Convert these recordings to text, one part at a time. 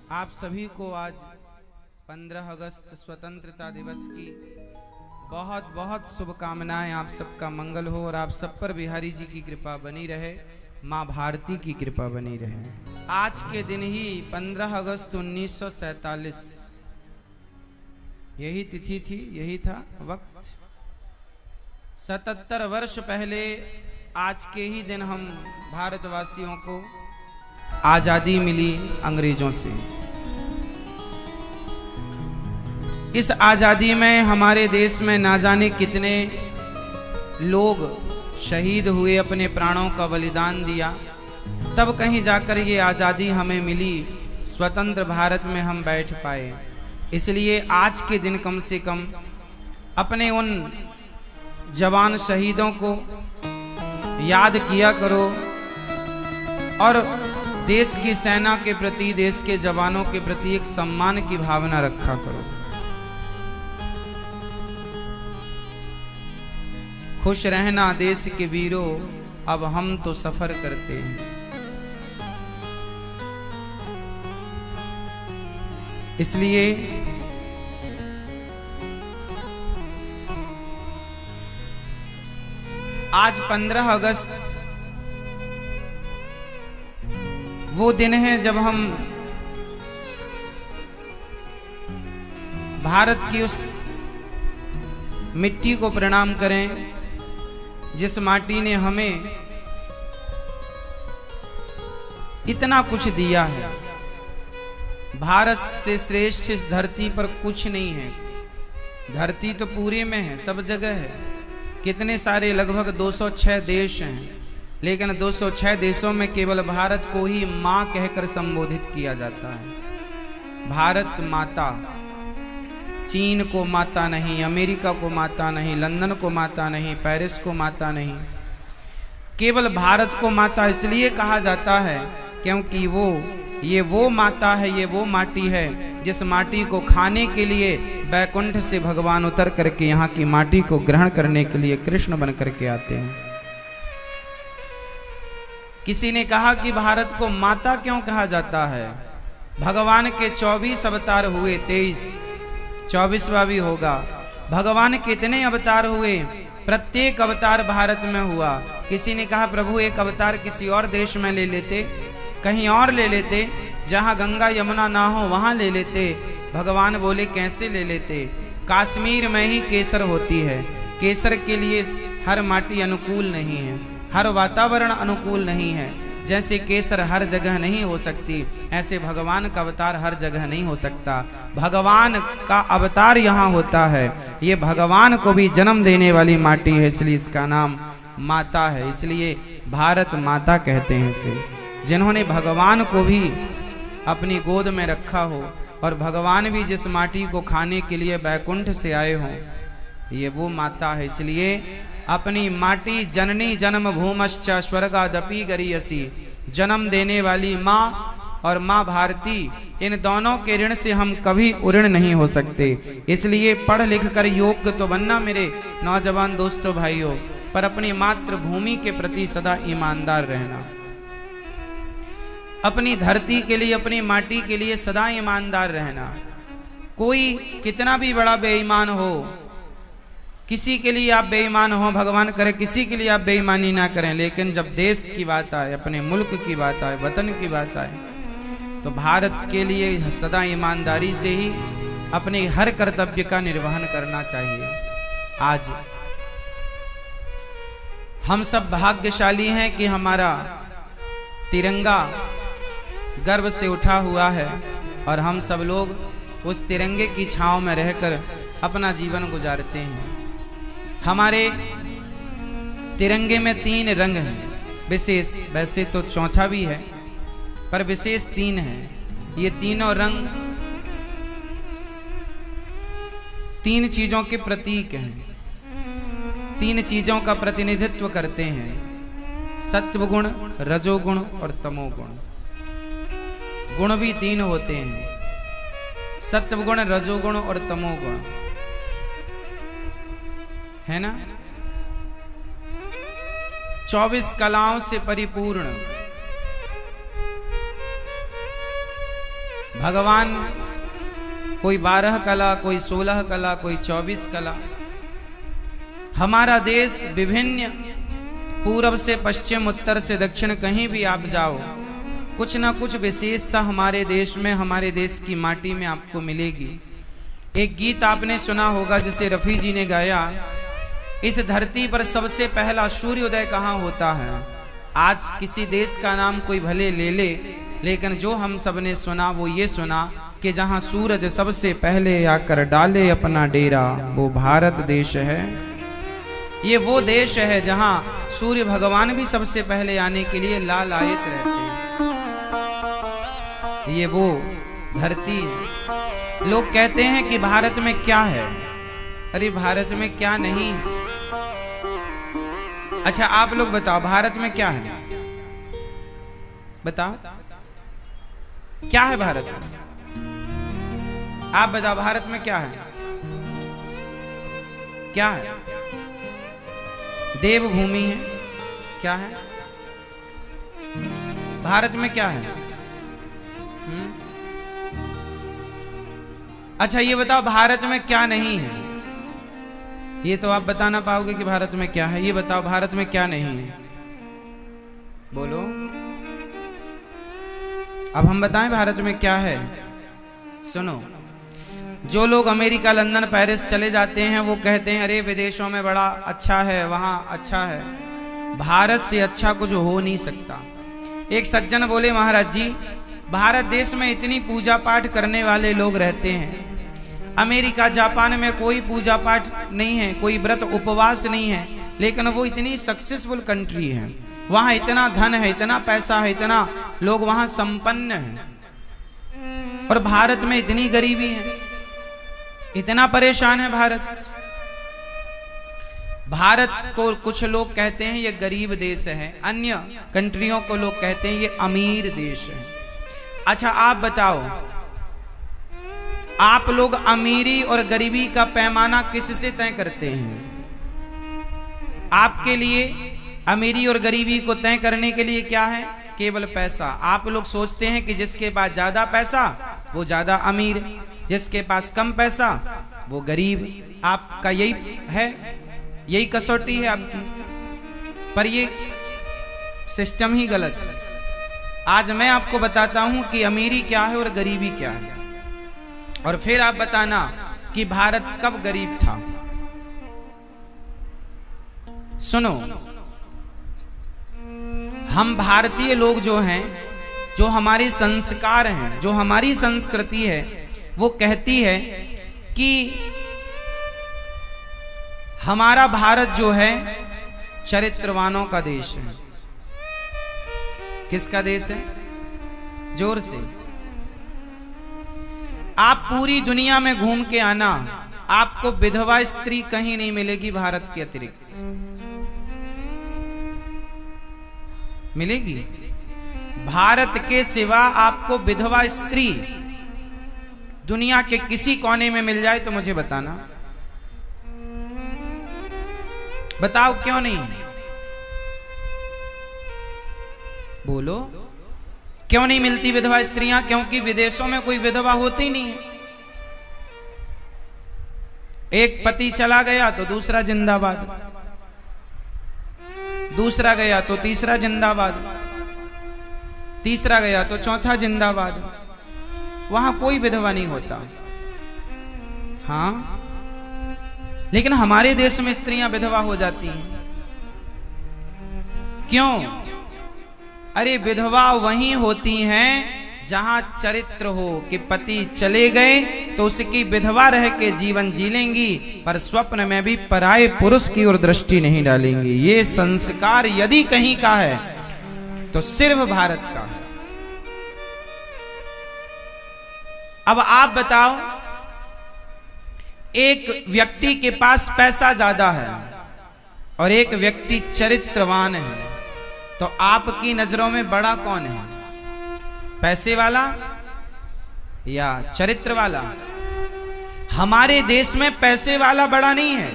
आप सभी को आज 15 अगस्त स्वतंत्रता दिवस की बहुत बहुत शुभकामनाएं। आप सबका मंगल हो और आप सब पर बिहारी जी की कृपा बनी रहे, माँ भारती की कृपा बनी रहे। आज के दिन ही 15 अगस्त 1947 यही तिथि थी, यही था वक्त। 77 वर्ष पहले आज के ही दिन हम भारतवासियों को आजादी मिली अंग्रेजों से। इस आजादी में हमारे देश में ना जाने कितने लोग शहीद हुए, अपने प्राणों का बलिदान दिया, तब कहीं जाकर ये आजादी हमें मिली, स्वतंत्र भारत में हम बैठ पाए। इसलिए आज के दिन कम से कम अपने उन जवान शहीदों को याद किया करो और देश की सेना के प्रति, देश के जवानों के प्रति एक सम्मान की भावना रखा करो। खुश रहना देश के वीरों, अब हम तो सफर करते हैं। इसलिए आज 15 अगस्त वो दिन है जब हम भारत की उस मिट्टी को प्रणाम करें जिस माटी ने हमें इतना कुछ दिया है। भारत से श्रेष्ठ इस धरती पर कुछ नहीं है। धरती तो पूरे में है, सब जगह है। कितने सारे, लगभग 206 देश हैं, लेकिन 206 देशों में केवल भारत को ही माँ कहकर संबोधित किया जाता है। भारत माता। चीन को माता नहीं, अमेरिका को माता नहीं, लंदन को माता नहीं, पेरिस को माता नहीं, केवल भारत को माता इसलिए कहा जाता है क्योंकि ये वो माता है, ये वो माटी है जिस माटी को खाने के लिए बैकुंठ से भगवान उतर करके यहाँ की माटी को ग्रहण करने के लिए कृष्ण बन करके आते हैं। किसी ने कहा कि भारत को माता क्यों कहा जाता है? भगवान के 24 अवतार हुए, 24वां भी होगा। भगवान कितने अवतार हुए? प्रत्येक अवतार भारत में हुआ। किसी ने कहा प्रभु एक अवतार किसी और देश में ले लेते, कहीं और ले लेते, जहां गंगा यमुना ना हो वहां ले लेते। भगवान बोले कैसे ले लेते? कश्मीर में ही केसर होती है। केसर के लिए हर माटी अनुकूल नहीं है, हर वातावरण अनुकूल नहीं है। जैसे केसर हर जगह नहीं हो सकती, ऐसे भगवान का अवतार हर जगह नहीं हो सकता। भगवान का अवतार यहाँ होता है। ये भगवान को भी जन्म देने वाली माटी है, इसलिए इसका नाम माता है। इसलिए भारत माता कहते हैं इसे। जिन्होंने भगवान को भी अपनी गोद में रखा हो और भगवान भी जिस माटी को खाने के लिए बैकुंठ से आए हों, ये वो माता है। इसलिए अपनी माटी जननी जन्म भूमश्च स्वर्गादपि गरीयसी, जन्म देने वाली माँ और माँ भारती, इन दोनों के ऋण से हम कभी उऋण नहीं हो सकते। इसलिए पढ़ लिख कर योग्य तो बनना मेरे नौजवान दोस्तों भाइयों, पर अपनी मातृभूमि के प्रति सदा ईमानदार रहना। अपनी धरती के लिए, अपनी माटी के लिए सदा ईमानदार रहना। कोई कितना भी बड़ा बेईमान हो, किसी के लिए आप बेईमान हो, भगवान करे किसी के लिए आप बेईमानी ना करें, लेकिन जब देश की बात आए, अपने मुल्क की बात आए, वतन की बात आए, तो भारत के लिए सदा ईमानदारी से ही अपने हर कर्तव्य का निर्वहन करना चाहिए। आज हम सब भाग्यशाली हैं कि हमारा तिरंगा गर्व से उठा हुआ है और हम सब लोग उस तिरंगे की छांव में रहकर अपना जीवन गुजारते हैं। हमारे तिरंगे में 3 रंग हैं विशेष, वैसे तो चौथा भी है पर विशेष 3 हैं। ये तीनों रंग 3 चीजों के प्रतीक हैं, 3 चीजों का प्रतिनिधित्व करते हैं, सत्वगुण, रजोगुण और तमोगुण। गुण भी 3 होते हैं, सत्वगुण, रजोगुण और तमोगुण, है ना। 24 कलाओं से परिपूर्ण भगवान कोई 12 कला, कोई 16 कला, कोई 24 कला। हमारा देश विभिन्न, पूर्व से पश्चिम, उत्तर से दक्षिण, कहीं भी आप जाओ कुछ ना कुछ विशेषता हमारे देश में, हमारे देश की माटी में आपको मिलेगी। एक गीत आपने सुना होगा जिसे रफ़ी जी ने गाया, इस धरती पर सबसे पहला सूर्योदय कहाँ होता है। आज किसी देश का नाम कोई भले ले ले, लेकिन जो हम सबने सुना वो ये सुना कि जहाँ सूरज सबसे पहले आकर डाले अपना डेरा, वो भारत देश है। ये वो देश है जहाँ सूर्य भगवान भी सबसे पहले आने के लिए लालायित रहते हैं। ये वो धरती है। लोग कहते हैं कि भारत में क्या है, अरे भारत में क्या नहीं। अच्छा आप लोग बताओ भारत में क्या है, बताओ क्या है भारत में? आप बताओ भारत में क्या है? क्या है? देवभूमि है, क्या है भारत में? क्या है? अच्छा ये बताओ भारत में क्या नहीं है? ये तो आप बता ना पाओगे कि भारत में क्या है। ये बताओ भारत में क्या नहीं है, बोलो। अब हम बताएं भारत में क्या है। सुनो, जो लोग अमेरिका, लंदन, पेरिस चले जाते हैं वो कहते हैं अरे विदेशों में बड़ा अच्छा है, वहां अच्छा है। भारत से अच्छा कुछ हो नहीं सकता। एक सज्जन बोले महाराज जी, भारत देश में इतनी पूजा पाठ करने वाले लोग रहते हैं, अमेरिका, जापान में कोई पूजा पाठ नहीं है, कोई व्रत उपवास नहीं है, लेकिन वो इतनी सक्सेसफुल कंट्री है, वहां इतना धन है, इतना पैसा है, इतना लोग वहां संपन्न हैं, और भारत में इतनी गरीबी है, इतना परेशान है भारत। भारत को कुछ लोग कहते हैं ये गरीब देश है, अन्य कंट्रियों को लोग कहते हैं ये अमीर देश है। अच्छा आप बताओ, आप लोग अमीरी और गरीबी का पैमाना किससे तय करते हैं? आपके लिए अमीरी और गरीबी को तय करने के लिए क्या है? केवल पैसा। आप लोग सोचते हैं कि जिसके पास ज्यादा पैसा वो ज्यादा अमीर, जिसके पास कम पैसा वो गरीब। आपका यही है, यही कसौटी है आपकी, पर ये सिस्टम ही गलत है। आज मैं आपको बताता हूं कि अमीरी क्या है और गरीबी क्या है, और फिर आप बताना कि भारत कब गरीब था। सुनो, हम भारतीय लोग जो हैं, जो हमारे संस्कार हैं, जो हमारी संस्कृति है, वो कहती है कि हमारा भारत जो है चरित्रवानों का देश है। किसका देश है? जोर से। आप पूरी दुनिया में घूम के आना, आपको विधवा स्त्री कहीं नहीं मिलेगी भारत के अतिरिक्त। मिलेगी? भारत के सिवा आपको विधवा स्त्री दुनिया के किसी कोने में मिल जाए तो मुझे बताना। बताओ क्यों नहीं? बोलो, क्यों नहीं मिलती विधवा स्त्रियां? क्योंकि विदेशों में कोई विधवा होती नहीं है। एक पति चला गया तो दूसरा जिंदाबाद, दूसरा गया तो तीसरा जिंदाबाद, तीसरा गया तो चौथा जिंदाबाद। वहां कोई विधवा नहीं होता। हाँ, लेकिन हमारे देश में स्त्रियां विधवा हो जाती हैं। क्यों? अरे विधवा वहीं होती हैं जहां चरित्र हो कि पति चले गए तो उसकी विधवा रह के जीवन जी लेंगी, पर स्वप्न में भी पराये पुरुष की ओर दृष्टि नहीं डालेंगी। ये संस्कार यदि कहीं का है तो सिर्फ भारत का है। अब आप बताओ, एक व्यक्ति के पास पैसा ज्यादा है और एक व्यक्ति चरित्रवान है, तो आपकी नजरों में बड़ा कौन है? पैसे वाला या चरित्र वाला? हमारे देश में पैसे वाला बड़ा नहीं है।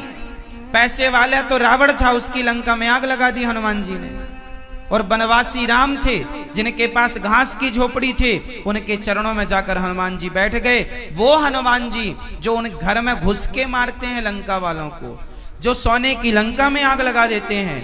पैसे वाला तो रावण था, उसकी लंका में आग लगा दी हनुमान जी ने। और वनवासी राम थे जिनके पास घास की झोपड़ी थे, उनके चरणों में जाकर हनुमान जी बैठ गए। वो हनुमान जी जो उन घर में घुस के मारते हैं लंका वालों को, जो सोने की लंका में आग लगा देते हैं,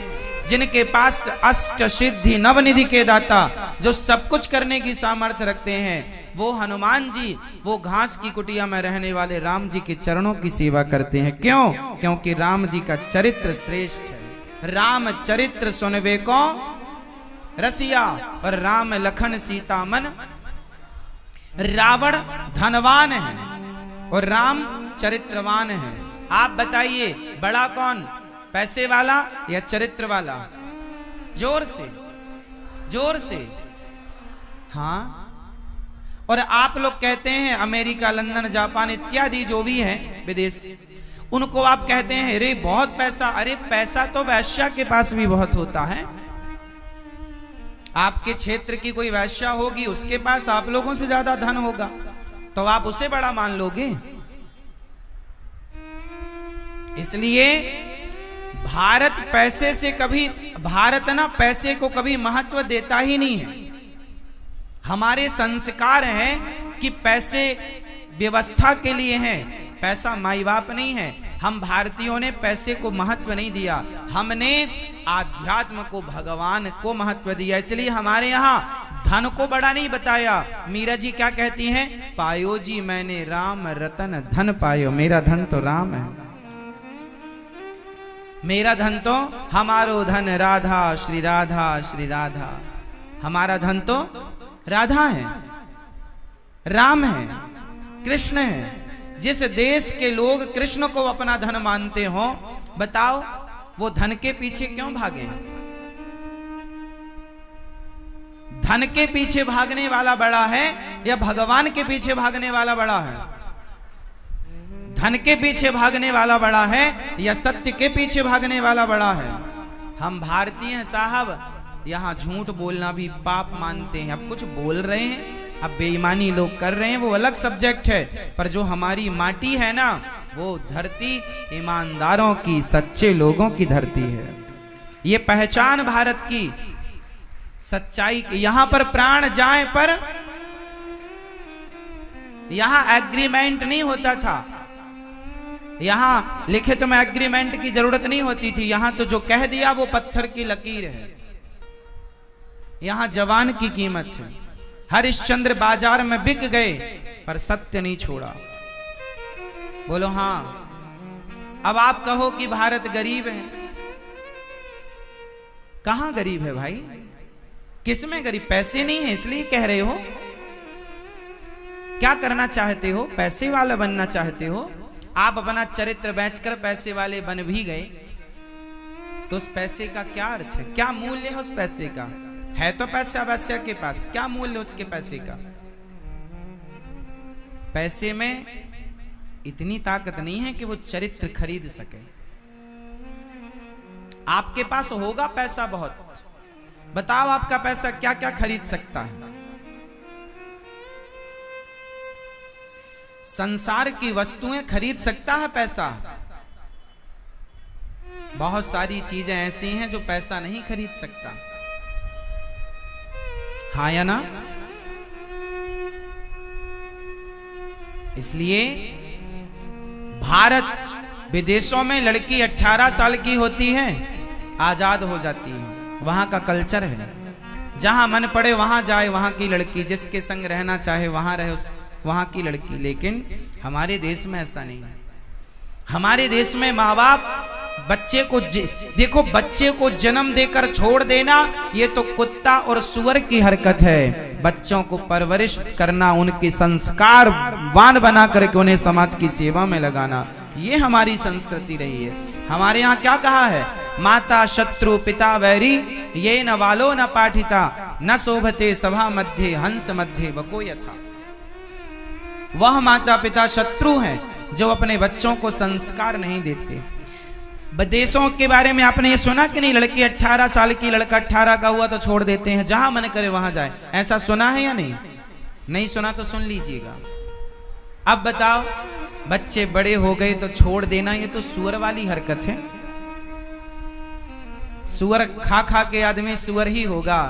जिनके पास अष्ट सिद्धि नवनिधि के दाता, जो सब कुछ करने की सामर्थ्य रखते हैं, वो हनुमान जी वो घास की कुटिया में रहने वाले राम जी के चरणों की सेवा करते हैं। क्यों? क्योंकि राम जी का चरित्र श्रेष्ठ है। राम चरित्र सुनवे को रसिया, और राम लखन सीता मन। रावण धनवान है और राम चरित्रवान है। आप बताइए बड़ा कौन, पैसे वाला या चरित्र वाला? जोर से, जोर से। हाँ, और आप लोग कहते हैं अमेरिका, लंदन, जापान इत्यादि जो भी हैं विदेश, उनको आप कहते हैं अरे बहुत पैसा। अरे पैसा तो वैश्या के पास भी बहुत होता है। आपके क्षेत्र की कोई वैश्या होगी, उसके पास आप लोगों से ज्यादा धन होगा, तो आप उसे बड़ा मान लोगे। इसलिए भारत पैसे से कभी, भारत ना पैसे को कभी महत्व देता ही नहीं है। हमारे संस्कार हैं कि पैसे व्यवस्था के लिए हैं, पैसा माई बाप नहीं है। हम भारतीयों ने पैसे को महत्व नहीं दिया, हमने आध्यात्म को, भगवान को महत्व दिया। इसलिए हमारे यहाँ धन को बड़ा नहीं बताया। मीरा जी क्या कहती हैं? पायो जी मैंने राम रतन धन पायो। मेरा धन तो राम है, मेरा धन तो, हमारो धन राधा श्री राधा श्री राधा। हमारा धन तो राधा है, राम है, कृष्ण है। जिस देश के लोग कृष्ण को अपना धन मानते हो, बताओ वो धन के पीछे क्यों भागे? धन के पीछे भागने वाला बड़ा है या भगवान के पीछे भागने वाला बड़ा है? धन के पीछे भागने वाला बड़ा है या सत्य के पीछे भागने वाला बड़ा है? हम भारतीय हैं साहब, यहाँ झूठ बोलना भी पाप मानते हैं। अब कुछ बोल रहे हैं, अब बेईमानी लोग कर रहे हैं, वो अलग सब्जेक्ट है, पर जो हमारी माटी है ना, वो धरती ईमानदारों की, सच्चे लोगों की धरती है। ये पहचान भारत की सच्चाई की। यहां पर प्राण जाए पर यहां एग्रीमेंट नहीं होता था, यहां लिखित में एग्रीमेंट की जरूरत नहीं होती थी। यहां तो जो कह दिया वो पत्थर की लकीर है। यहां जवान की कीमत है। हरिश्चंद्र बाजार में बिक गए पर सत्य नहीं छोड़ा। बोलो हाँ। अब आप कहो कि भारत गरीब है, कहां गरीब है भाई? किसमें गरीब? पैसे नहीं है इसलिए कह रहे हो? क्या करना चाहते हो? पैसे वाला बनना चाहते हो? आप अपना चरित्र बेचकर पैसे वाले बन भी गए तो उस पैसे का क्या अर्थ है? क्या मूल्य है उस पैसे का? है तो पैसा वैश्या के पास, क्या मूल्य उसके पैसे का? पैसे में इतनी ताकत नहीं है कि वो चरित्र खरीद सके। आपके पास होगा पैसा बहुत, बताओ आपका पैसा क्या क्या खरीद सकता है? संसार की वस्तुएं खरीद सकता है पैसा। बहुत सारी चीजें ऐसी हैं जो पैसा नहीं खरीद सकता। हाँ या ना? इसलिए भारत विदेशों में लड़की 18 साल की होती है, आजाद हो जाती है। वहां का कल्चर है, जहां मन पड़े वहां जाए, वहां की लड़की, जिसके संग रहना चाहे वहां रहे, वहां की लड़की। लेकिन हमारे देश में ऐसा नहीं है। हमारे देश में माँ बाप बच्चे को देखो, बच्चे को जन्म देकर छोड़ देना ये तो कुत्ता और सुअर की हरकत है। बच्चों को परवरिश करना, उनके संस्कारवान बना करके उन्हें समाज की सेवा में लगाना, ये हमारी संस्कृति रही है। हमारे यहाँ क्या कहा है? माता शत्रु पिता वैरी, ये न वालो न पाठिता, न शोभते सभा मध्य हंस मध्य वको यथा। वह माता पिता शत्रु हैं जो अपने बच्चों को संस्कार नहीं देते। विदेशों के बारे में आपने ये सुना कि नहीं? लड़की 18 साल की, लड़का 18 का हुआ तो छोड़ देते हैं, जहां मन करे वहां जाए। ऐसा सुना है या नहीं? नहीं सुना तो सुन लीजिएगा। अब बताओ, बच्चे बड़े हो गए तो छोड़ देना, ये तो सुअर वाली हरकत है। सुअर खा खा के आदमी सुअर ही होगा,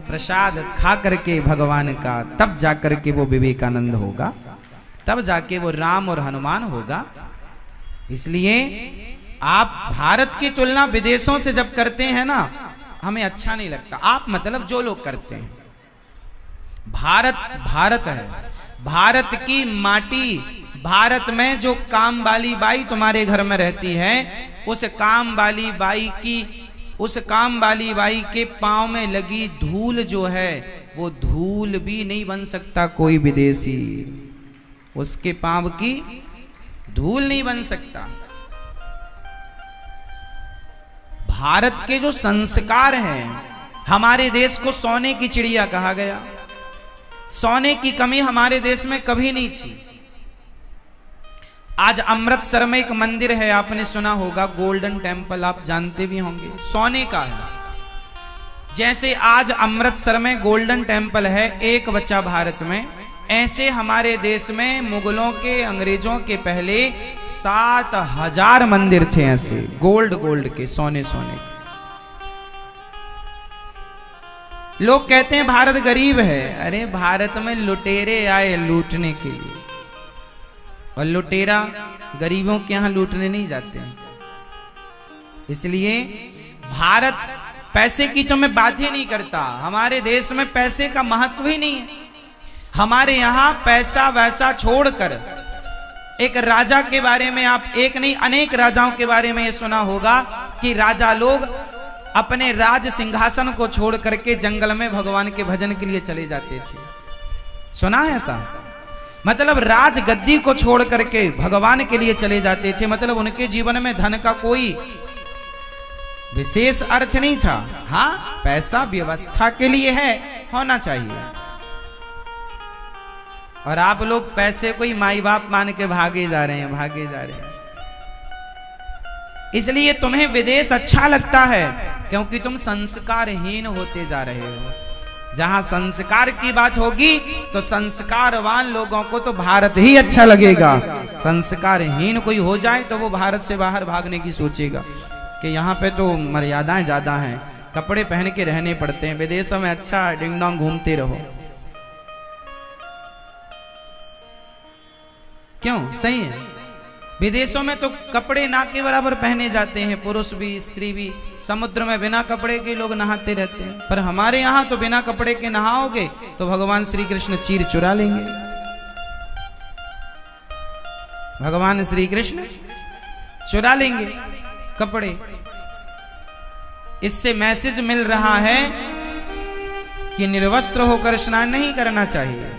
प्रसाद खा करके भगवान का तब जाकर के वो विवेकानंद होगा, तब जाके वो राम और हनुमान होगा। इसलिए आप भारत की तुलना विदेशों से जब करते हैं ना, हमें अच्छा नहीं लगता। आप मतलब जो लोग करते हैं, भारत भारत है, भारत की माटी, भारत में जो काम वाली बाई तुम्हारे घर में रहती है, उस काम वाली बाई के पांव में लगी धूल जो है, वो धूल भी नहीं बन सकता कोई विदेशी, उसके पांव की धूल नहीं बन सकता। भारत के जो संस्कार हैं, हमारे देश को सोने की चिड़िया कहा गया। सोने की कमी हमारे देश में कभी नहीं थी। आज अमृतसर में एक मंदिर है, आपने सुना होगा, गोल्डन टेम्पल, आप जानते भी होंगे, सोने का है। जैसे आज अमृतसर में गोल्डन टेम्पल है, एक बच्चा भारत में, ऐसे हमारे देश में मुगलों के, अंग्रेजों के पहले 7000 मंदिर थे ऐसे गोल्ड के, सोने के। लोग कहते हैं भारत गरीब है। अरे भारत में लुटेरे आए लूटने के लिए, और लुटेरा गरीबों के यहां लूटने नहीं जाते हैं। इसलिए भारत पैसे की तो मैं बात ही नहीं करता, हमारे देश में पैसे का महत्व ही नहीं है। हमारे यहां पैसा वैसा छोड़कर, एक राजा के बारे में आप एक नहीं अनेक राजाओं के बारे में ये सुना होगा कि राजा लोग अपने राज सिंहासन को छोड़ करके जंगल में भगवान के भजन के लिए चले जाते थे। सुना है ऐसा? मतलब राज गद्दी को छोड़ करके भगवान के लिए चले जाते थे। मतलब उनके जीवन में धन का कोई विशेष अर्थ नहीं था। हाँ, पैसा व्यवस्था के लिए है, होना चाहिए। और आप लोग पैसे को ही माई बाप मान के भागे जा रहे हैं। इसलिए तुम्हें विदेश अच्छा लगता है क्योंकि तुम संस्कारहीन होते जा रहे हो। जहां संस्कार की बात होगी तो संस्कारवान लोगों को तो भारत ही अच्छा लगेगा। संस्कारहीन कोई हो जाए तो वो भारत से बाहर भागने की सोचेगा कि यहाँ पे तो मर्यादाएं ज्यादा हैं, कपड़े पहन के रहने पड़ते हैं, विदेशों में अच्छा डिंग डोंग घूमते रहो। क्यों? सही है। विदेशों में तो कपड़े ना के बराबर पहने जाते हैं, पुरुष भी स्त्री भी। समुद्र में बिना कपड़े के लोग नहाते रहते हैं, पर हमारे यहाँ तो बिना कपड़े के नहाओगे तो भगवान श्री कृष्ण चीर चुरा लेंगे। भगवान श्री कृष्ण चुरा लेंगे कपड़े। इससे मैसेज मिल रहा है कि निर्वस्त्र होकर स्नान नहीं करना चाहिए।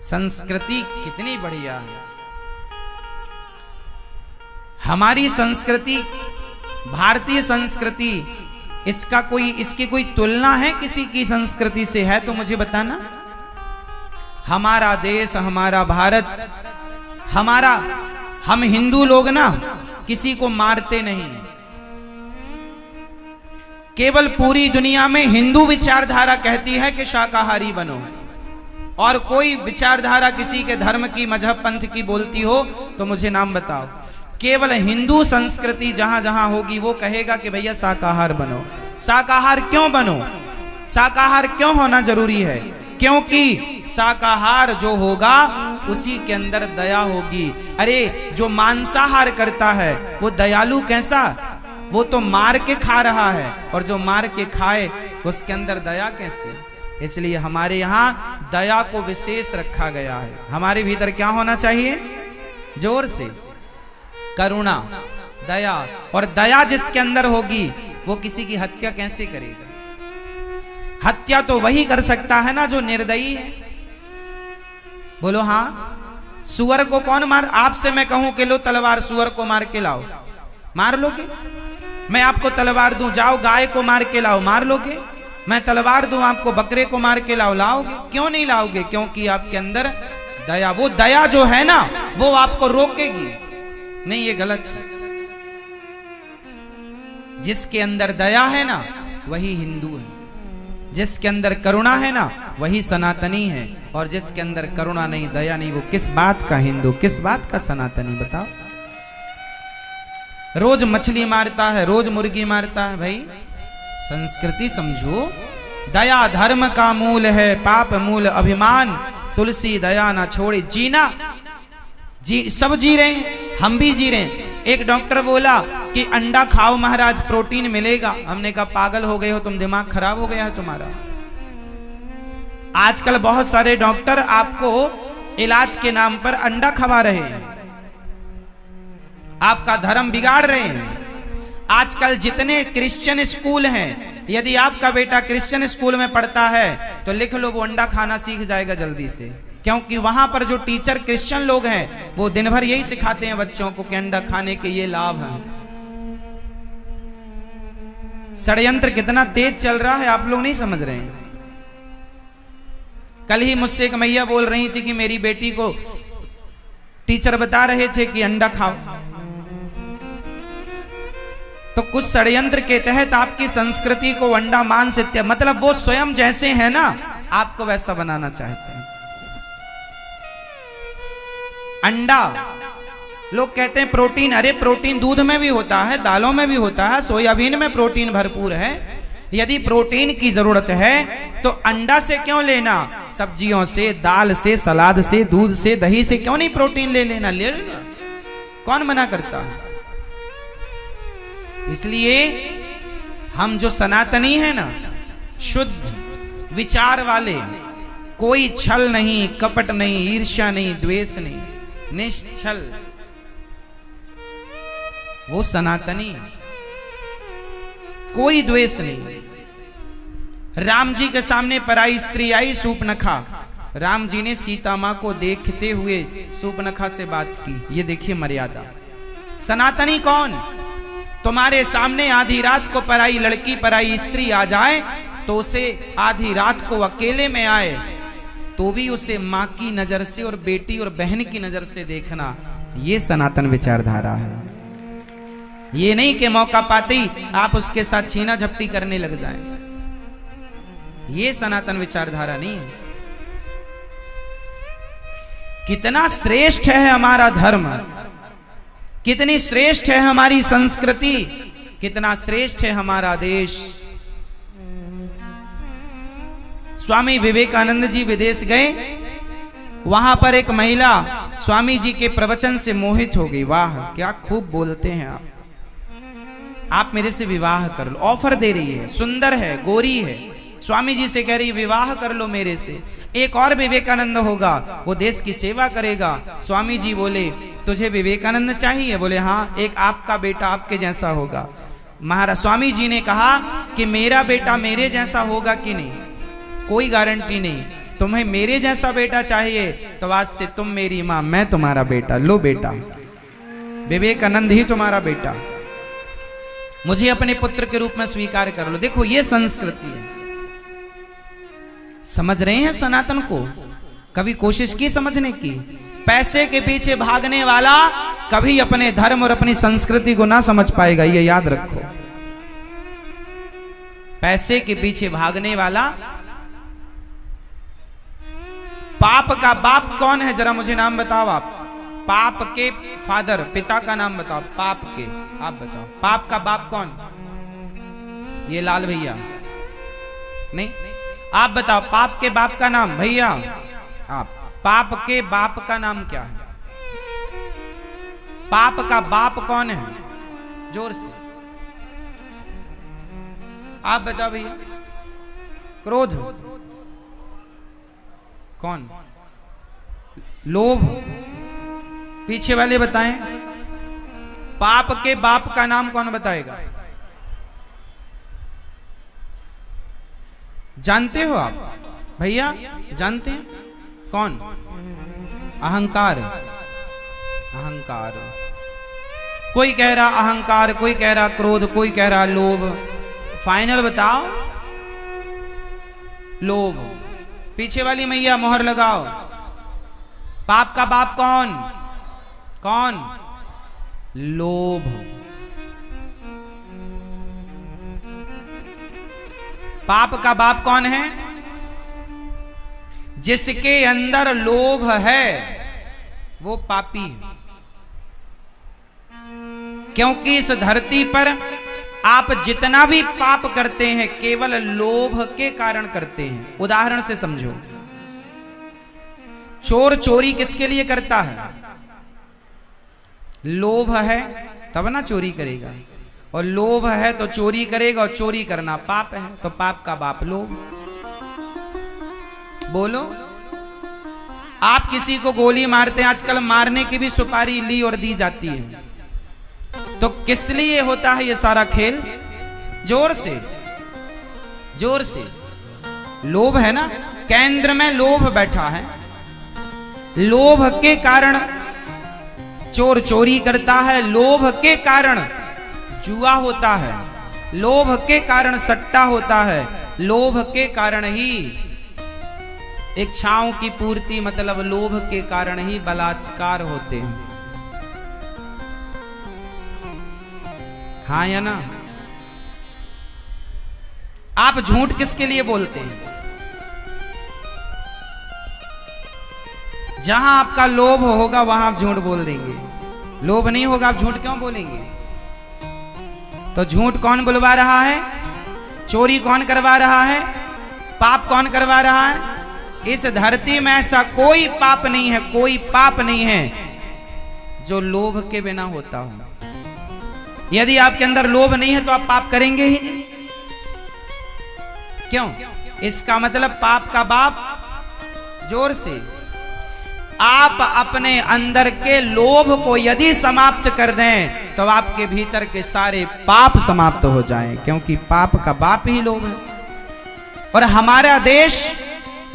संस्कृति कितनी बढ़िया है हमारी संस्कृति, भारतीय संस्कृति। इसकी कोई तुलना है किसी की संस्कृति से? है तो मुझे बताना। हमारा देश, हमारा भारत, हम हिंदू लोग ना किसी को मारते नहीं। केवल पूरी दुनिया में हिंदू विचारधारा कहती है कि शाकाहारी बनो, और कोई विचारधारा किसी के धर्म की, मजहब, पंथ की बोलती हो तो मुझे नाम बताओ। केवल हिंदू संस्कृति जहां जहां होगी वो कहेगा कि भैया शाकाहार बनो। शाकाहार क्यों बनो? शाकाहार क्यों होना जरूरी है? क्योंकि शाकाहार जो होगा उसी के अंदर दया होगी। अरे जो मांसाहार करता है वो दयालु कैसा? वो तो मार के खा रहा है, और जो मार के खाए उसके अंदर दया कैसे? इसलिए हमारे यहाँ दया को विशेष रखा गया है। हमारे भीतर क्या होना चाहिए? जोर से करुणा, दया। और दया जिसके अंदर होगी वो किसी की हत्या कैसे करेगा? हत्या तो वही कर सकता है ना जो निर्दयी है। बोलो हाँ। सुअर को कौन मार? आपसे मैं कहूं कि लो तलवार, सुअर को मार के लाओ, मार लोगे? मैं आपको तलवार दूं, जाओ गाय को मार के लाओ, मार लोगे? मैं तलवार दूं आपको, बकरे को मार के लाओ, लाओगे? क्यों नहीं लाओगे? क्योंकि आपके अंदर दया, वो दया जो है ना वो आपको रोकेगी नहीं। ये गलत है। जिसके अंदर दया है ना वही हिंदू है, जिसके अंदर करुणा है ना वही सनातनी है, और जिसके अंदर करुणा नहीं, दया नहीं, वो किस बात का हिंदू, किस बात का सनातनी? बताओ। रोज मछली मारता है, रोज मुर्गी मारता है। भाई संस्कृति समझो। दया धर्म का मूल है, पाप मूल अभिमान, तुलसी दया ना छोड़े। जीना सब जी रहे हैं, हम भी जी रहे हैं। एक डॉक्टर बोला कि अंडा खाओ महाराज, प्रोटीन मिलेगा। हमने कहा पागल हो गए हो तुम, दिमाग खराब हो गया है तुम्हारा। आजकल बहुत सारे डॉक्टर आपको इलाज के नाम पर अंडा खवा रहे हैं, आपका धर्म बिगाड़ रहे हैं। आजकल जितने क्रिश्चियन स्कूल हैं, यदि आपका बेटा क्रिश्चियन स्कूल में पढ़ता है तो लिख लो वो अंडा खाना सीख जाएगा जल्दी से, क्योंकि वहां पर जो टीचर क्रिश्चियन लोग हैं वो दिन भर यही सिखाते हैं बच्चों को कि अंडा खाने के ये लाभ हैं। षड्यंत्र कितना तेज चल रहा है आप लोग नहीं समझ रहे हैं। कल ही मुझसे एक मैया बोल रही थी कि मेरी बेटी को टीचर बता रहे थे कि अंडा खाओ, तो कुछ षड्यंत्र के तहत आपकी संस्कृति को अंडा मांस इत्यादि, मतलब वो स्वयं जैसे हैं ना आपको वैसा बनाना चाहते हैं। अंडा लोग कहते हैं प्रोटीन, अरे प्रोटीन दूध में भी होता है, दालों में भी होता है, सोयाबीन में प्रोटीन भरपूर है। यदि प्रोटीन की जरूरत है तो अंडा से क्यों लेना, सब्जियों से, दाल से, सलाद से, दूध से, दही से क्यों नहीं प्रोटीन ले लेना, ले लेना। कौन मना करता है? इसलिए हम जो सनातनी है ना, शुद्ध विचार वाले, कोई छल नहीं, कपट नहीं, ईर्ष्या नहीं, द्वेष नहीं, निश्चल, वो सनातनी, कोई द्वेष नहीं। राम जी के सामने पराई स्त्री आई सूपनखा, राम जी ने सीता मां को देखते हुए सूपनखा से बात की। ये देखिए मर्यादा। सनातनी कौन? तुम्हारे सामने आधी रात को पराई लड़की, पराई स्त्री आ जाए तो उसे आधी रात को अकेले में आए तो भी उसे मां की नजर से और बेटी और बहन की नजर से देखना, ये सनातन विचारधारा है। ये नहीं कि मौका पाते ही आप उसके साथ छीना झपटी करने लग जाएं। ये सनातन विचारधारा नहीं है। कितना श्रेष्ठ है हमारा धर्म, कितनी श्रेष्ठ है हमारी संस्कृति, कितना श्रेष्ठ है हमारा देश। स्वामी विवेकानंद जी विदेश गए, वहां पर एक महिला स्वामी जी के प्रवचन से मोहित हो गई। वाह क्या खूब बोलते हैं आप मेरे से विवाह कर लो। ऑफर दे रही है, सुंदर है, गोरी है, स्वामी जी से कह रही विवाह कर लो मेरे से। एक और विवेकानंद होगा, वो देश की सेवा करेगा। स्वामी जी बोले तुझे विवेकानंद चाहिए? बोले हाँ, एक आपका बेटा आपके जैसा होगा। महाराज स्वामी जी ने कहा कि मेरा बेटा मेरे जैसा होगा कि नहीं, कोई गारंटी नहीं। तुम्हें मेरे जैसा बेटा चाहिए तो आज से तुम मेरी मां, मैं तुम्हारा बेटा। लो बेटा, विवेकानंद ही तुम्हारा बेटा, मुझे अपने पुत्र के रूप में स्वीकार कर लो। देखो ये संस्कृति है। समझ रहे हैं सनातन को? कभी कोशिश की समझने की? पैसे के पीछे भागने वाला कभी अपने धर्म और अपनी संस्कृति को ना समझ पाएगा, ये याद रखो। पैसे के पीछे भागने वाला, पाप का बाप कौन है जरा मुझे नाम बताओ आप। पाप के फादर, पिता का नाम बताओ। पाप के, आप बताओ पाप का बाप कौन? ये लाल भैया नहीं, आप बताओ पाप के बाप का नाम। भैया आप, पाप के बाप का नाम क्या है? पाप का बाप कौन है? जोर से आप बताओ भैया। क्रोध कौन? लोभ। पीछे वाले बताएं, पाप के बाप का नाम कौन बताएगा? जानते हो आप भैया? जानते हैं कौन? अहंकार। अहंकार, कोई कह रहा अहंकार, कोई कह रहा क्रोध, कोई कह रहा लोभ। फाइनल बताओ। लोभ। पीछे वाली मैया मोहर लगाओ। पाप का बाप कौन? कौन? लोभ। पाप का बाप कौन है? जिसके अंदर लोभ है वो पापी है। क्योंकि इस धरती पर आप जितना भी पाप करते हैं केवल लोभ के कारण करते हैं। उदाहरण से समझो, चोर चोरी किसके लिए करता है? लोभ है तब ना चोरी करेगा, और लोभ है तो चोरी करेगा, और चोरी करना पाप है तो पाप का बाप लोभ। बोलो, आप किसी को गोली मारते हैं, आजकल मारने की भी सुपारी ली और दी जाती है, तो किस लिए होता है ये सारा खेल? जोर से, जोर से लोभ है ना, केंद्र में लोभ बैठा है। लोभ के कारण चोर चोरी करता है, लोभ के कारण जुआ होता है, लोभ के कारण सट्टा होता है, लोभ के कारण ही इच्छाओं की पूर्ति, मतलब लोभ के कारण ही बलात्कार होते हैं। हाँ या ना? आप झूठ किसके लिए बोलते हैं? जहां आपका लोभ होगा वहां आप झूठ बोल देंगे, लोभ नहीं होगा आप झूठ क्यों बोलेंगे? तो झूठ कौन बुलवा रहा है? चोरी कौन करवा रहा है? पाप कौन करवा रहा है? इस धरती में ऐसा कोई पाप नहीं है, कोई पाप नहीं है जो लोभ के बिना होता हो। यदि आपके अंदर लोभ नहीं है तो आप पाप करेंगे ही नहीं। क्यों? इसका मतलब पाप का बाप, जोर से, आप अपने अंदर के लोभ को यदि समाप्त कर दें तो आपके भीतर के सारे पाप समाप्त हो जाएं, क्योंकि पाप का बाप ही लोभ है। और हमारा देश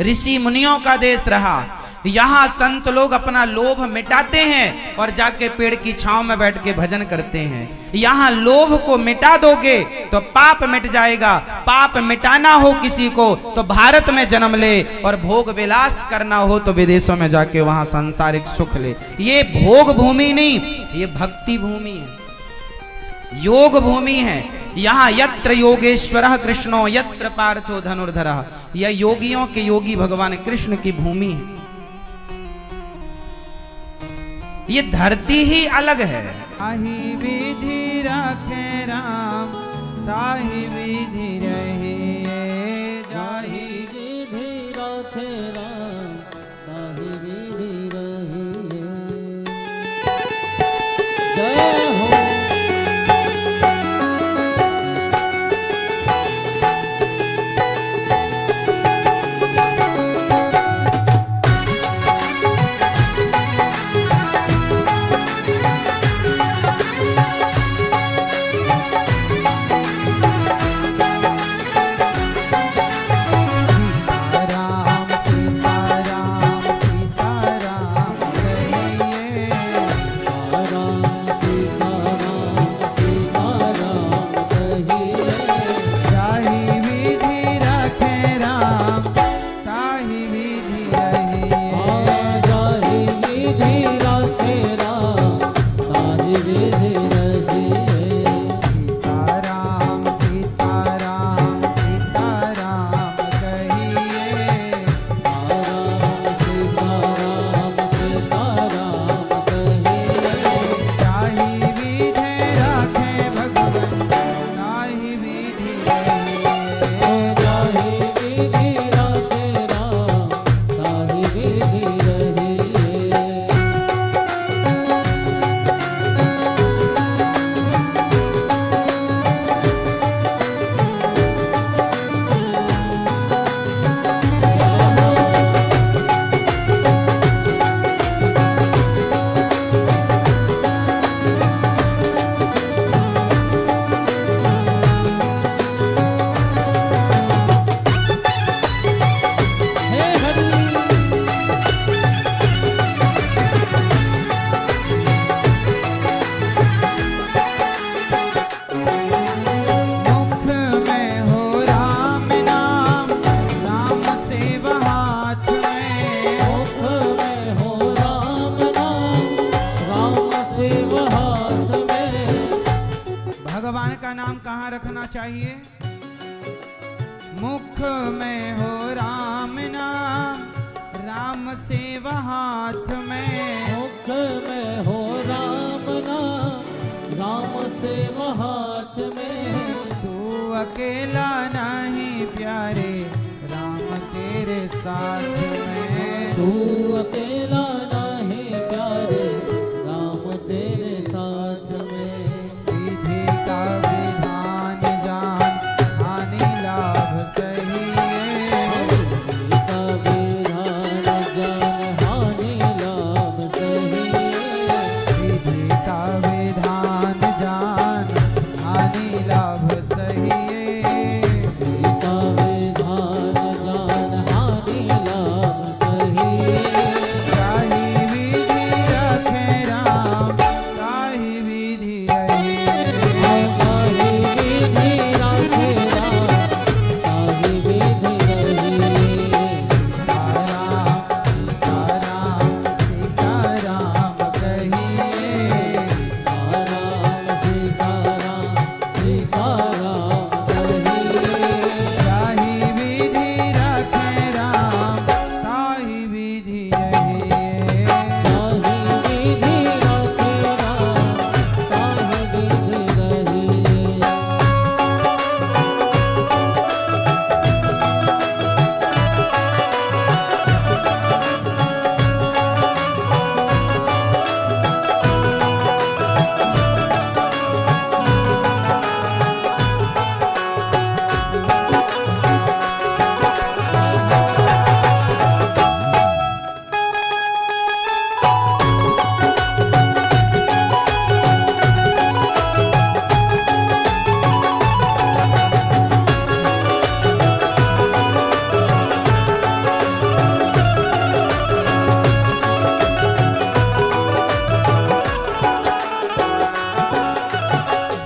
ऋषि मुनियों का देश रहा, यहाँ संत लोग अपना लोभ मिटाते हैं और जाके पेड़ की छांव में बैठ के भजन करते हैं। यहाँ लोभ को मिटा दोगे तो पाप मिट जाएगा। पाप मिटाना हो किसी को तो भारत में जन्म ले, और भोग विलास करना हो तो विदेशों में जाके वहां सांसारिक सुख ले। ये भोग भूमि नहीं, ये भक्ति भूमि है, योग भूमि है। यहाँ यत्र योगेश्वरः कृष्णो यत्र पार्थो धनुर्धरः, यह योगियों के योगी भगवान कृष्ण की भूमि है। ये धरती ही अलग है। ताहि विधि रखे राम, ताहि विधि रहे, जाहि विधि रखे राम, ताहि विधि रहे। जय हो। चाहिए। मुख में हो राम नाम, राम सेव हाथ में। मुख में हो राम नाम, राम से वो हाथ में। तू अकेला नहीं प्यारे राम तेरे साथ में। तू अकेला नहीं प्यारे राम तेरे साथ में। विधि का विधान जान हानि लाभ सही है। विधि का विधान जान हानि लाभ सही है। विधि का विधान जान हानि लाभ सही है। विधि का विधान जान हानि लाभ सही है। ताहि विधि रखे राम ताहि विधि रही। ताहि विधि रखे राम ताहि विधि रही। सीताराम कहिए। सीताराम सीताराम कहिए। ताहि विधि रखे राम ताहि विधि रहिए। ताहि विधि रखे राम ताहि विधि रहिए।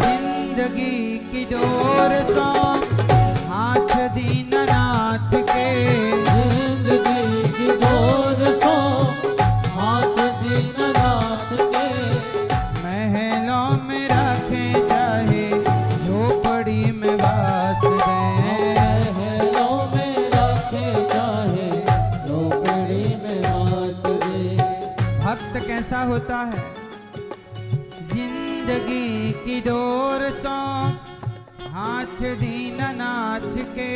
जिंदगी की डोर सो हाथ दीननाथ के। जिंदगी की डोर सो हाथ दीननाथ के। महलों में रखे चाहे झोपड़ी में वास दें। महलों में रखे चाहे झोपड़ी में वास दे। भक्त कैसा होता है? जिंदगी की डोर सो हाथ दीननाथ के।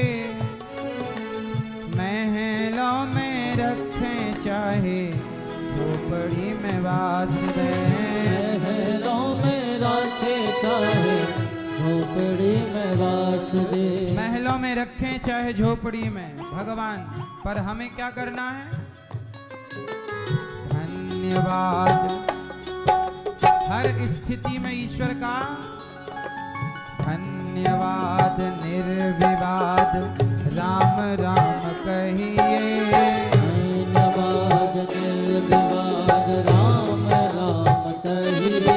महलों में रखे चाहे झोपड़ी में वास दें। महलों में रखे चाहे झोपड़ी में वास दे। महलों में रखें चाहे झोपड़ी में भगवान, पर हमें क्या करना है? धन्यवाद। हर स्थिति में ईश्वर का धन्यवाद। निर्विवाद राम राम कहिए। धन्यवाद निर्विवाद राम राम कहिए।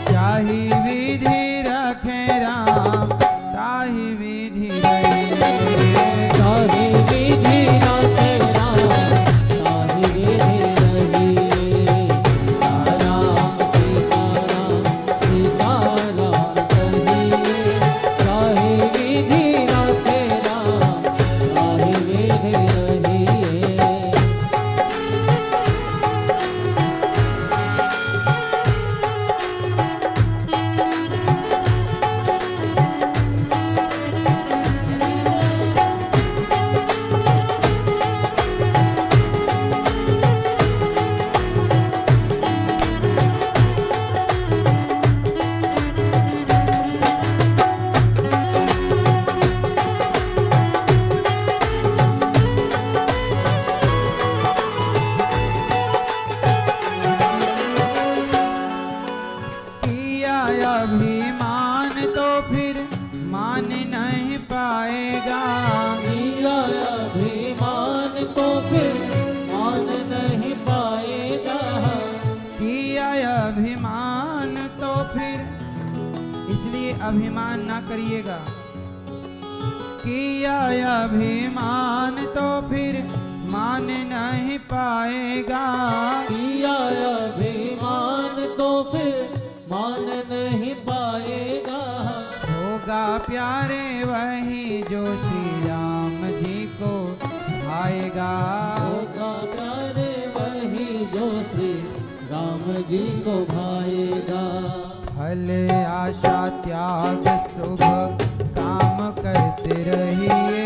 ताहि विधि रखे राम ताहि विधि रहिए। ताहि विधि रखे राम ताहि विधि रहिए। सीताराम सीताराम कहिए। ताहि विधि रखे राम ताहि विधि रहिए। किया अभिमान तो फिर मान नहीं पाएगा। किया अभिमान को फिर मान नहीं पाएगा। किया अभिमान तो फिर, इसलिए अभिमान ना करिएगा। किया अभिमान तो फिर मान नहीं पाएगा। किया अभिमान तो फिर मान नहीं पाएगा। होगा प्यारे वही जो श्री राम जी को भाएगा। होगा प्यारे वही जो श्री राम जी को भाएगा। फल आशा त्याग शुभ काम करते रहिए।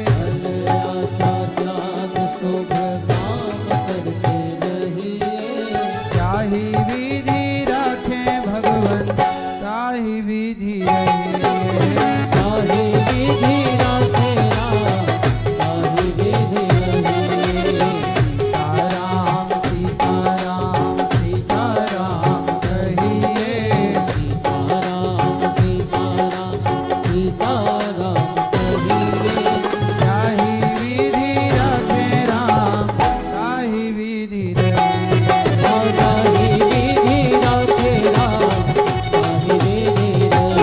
फल आशा त्याग शुभ काम करते रहिए। जाहि विधि रखे भगवन ताहि विधि रहिए। ताहि विधि रखे राम ताहि विधि रहिए। सीताराम सीताराम सीताराम कहिए। सीताराम सीताराम सीताराम कहिए। जाहि विधि रखे राम ताहि विधि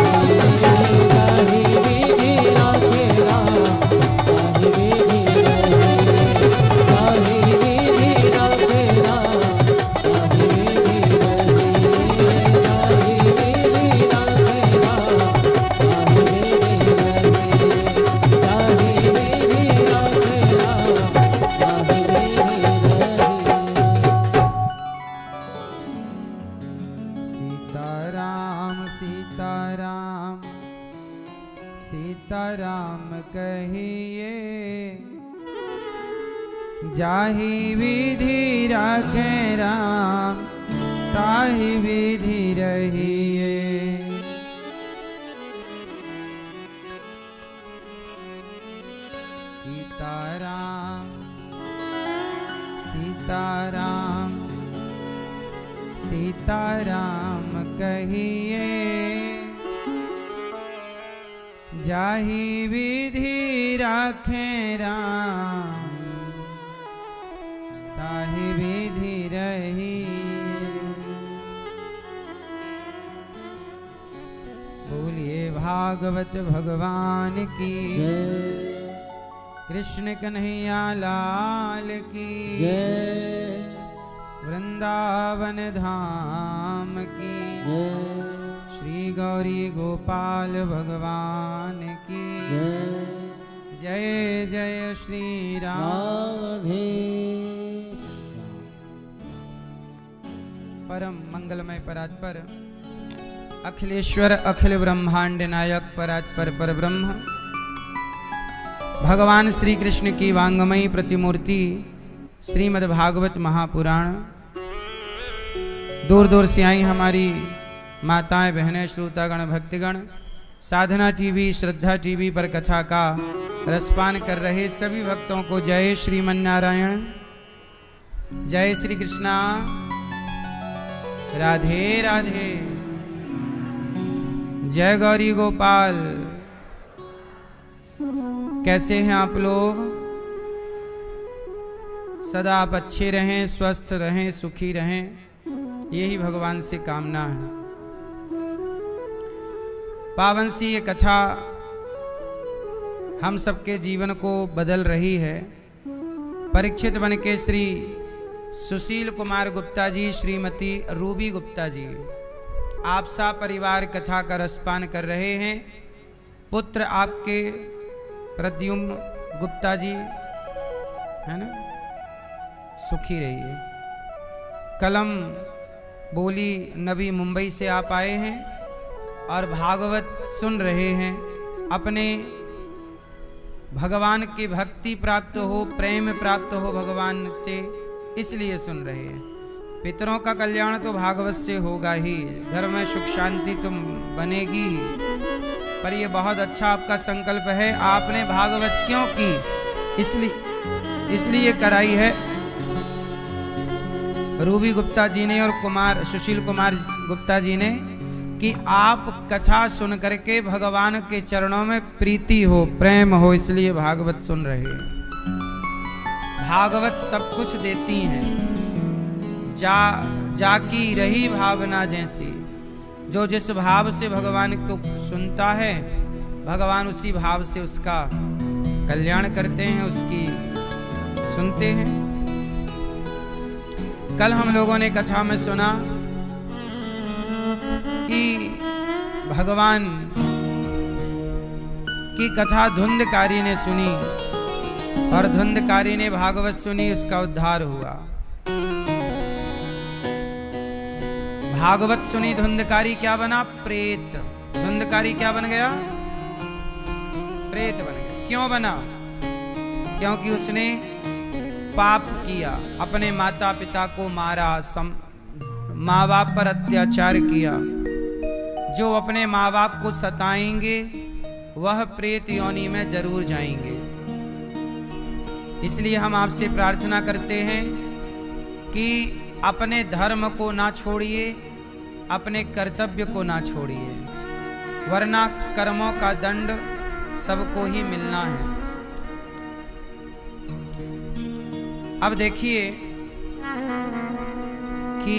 रहिए। ताहि विधि रखे राम ताहि विधि रहिए। ताहि विधि रखे राम ताहि विधि रहिए। ताहि विधि रखे राम ताहि विधि रहिए। ताहि विधि रखे राम ताहि विधि रहिए। ताहि विधि रखे राम ताहि विधि रहिए। सीताराम सीताराम सीताराम कहिए। जाहि विधि रखे राम ताहि विधि रहिए। सीताराम सीताराम सीताराम कहिए। जाहि विधि रखे राम ताहि विधि रहिए। बोलिए भागवत भगवान की जय कृष्ण कन्हैया लाल की जय वृंदावन धाम की जय श्री गौरी गोपाल भगवान की जय जय जय श्री राम। राधे परम मंगलमय परात्पर अखिलेश्वर अखिल ब्रह्मांड नायक परात्पर पर ब्रह्म भगवान श्री कृष्ण की वांगमयी प्रतिमूर्ति श्रीमद् भागवत महापुराण। दूर दूर से आई हमारी माताएं बहनें श्रोतागण भक्तगण साधना टीवी श्रद्धा टीवी पर कथा का रसपान कर रहे सभी भक्तों को जय श्रीमन नारायण, जय श्री कृष्णा, राधे राधे, जय गौरी गोपाल। कैसे हैं आप लोग? सदा आप अच्छे रहें, स्वस्थ रहें, सुखी रहें, यही भगवान से कामना है। पावन सी ये कथा हम सबके जीवन को बदल रही है। परीक्षित बन के श्री सुशील कुमार गुप्ता जी, श्रीमती रूबी गुप्ता जी आप सा परिवार कथा का रसपान कर रहे हैं। पुत्र आपके प्रद्युम्न गुप्ता जी है ना, सुखी रहिए। कलम बोली नवी मुंबई से आप आए हैं और भागवत सुन रहे हैं। अपने भगवान की भक्ति प्राप्त हो, प्रेम प्राप्त हो भगवान से, इसलिए सुन रहे हैं। पितरों का कल्याण तो भागवत से होगा ही, घर में सुख शांति तो बनेगी ही। पर ये बहुत अच्छा आपका संकल्प है। आपने भागवत क्यों की? इसलिए कराई है रूबी गुप्ता जी ने और सुशील कुमार गुप्ता जी ने कि आप कथा सुन करके भगवान के चरणों में प्रीति हो, प्रेम हो, इसलिए भागवत सुन रहे हैं। भागवत सब कुछ देती हैं। जाकी रही भावना जैसी, जो जिस भाव से भगवान को सुनता है भगवान उसी भाव से उसका कल्याण करते हैं, उसकी सुनते हैं। कल हम लोगों ने कथा में सुना कि भगवान की कथा धुंधकारी ने सुनी और धुंधकारी ने भागवत सुनी, उसका उद्धार हुआ। भागवत सुनी धुंधकारी क्या बना? प्रेत। धुंधकारी क्या बन गया? प्रेत बन गया। क्यों बना? क्योंकि उसने पाप किया, अपने माता पिता को मारा, माँ बाप पर अत्याचार किया। जो अपने माँ बाप को सताएंगे वह प्रेत योनि में जरूर जाएंगे। इसलिए हम आपसे प्रार्थना करते हैं कि अपने धर्म को ना छोड़िए, अपने कर्तव्य को ना छोड़िए, वरना कर्मों का दंड सबको ही मिलना है। अब देखिए कि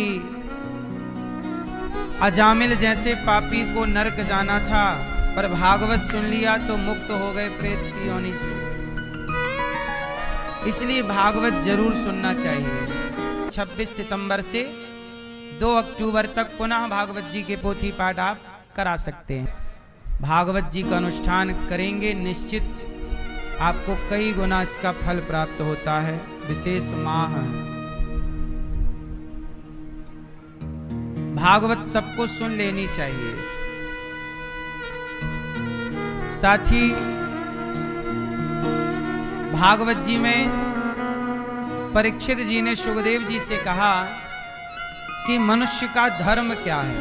अजामिल जैसे पापी को नरक जाना था, पर भागवत सुन लिया तो मुक्त हो गए प्रेत की योनि से। इसलिए भागवत जरूर सुनना चाहिए। 26 सितंबर से 2 अक्टूबर तक पुनः भागवत जी के पोथी पाठ आप करा सकते हैं। भागवत जी का अनुष्ठान करेंगे, निश्चित आपको कई गुना इसका फल प्राप्त होता है। विशेष माह भागवत सबको सुन लेनी चाहिए। साथ ही भागवत जी में परीक्षित जी ने सुखदेव जी से कहा कि मनुष्य का धर्म क्या है।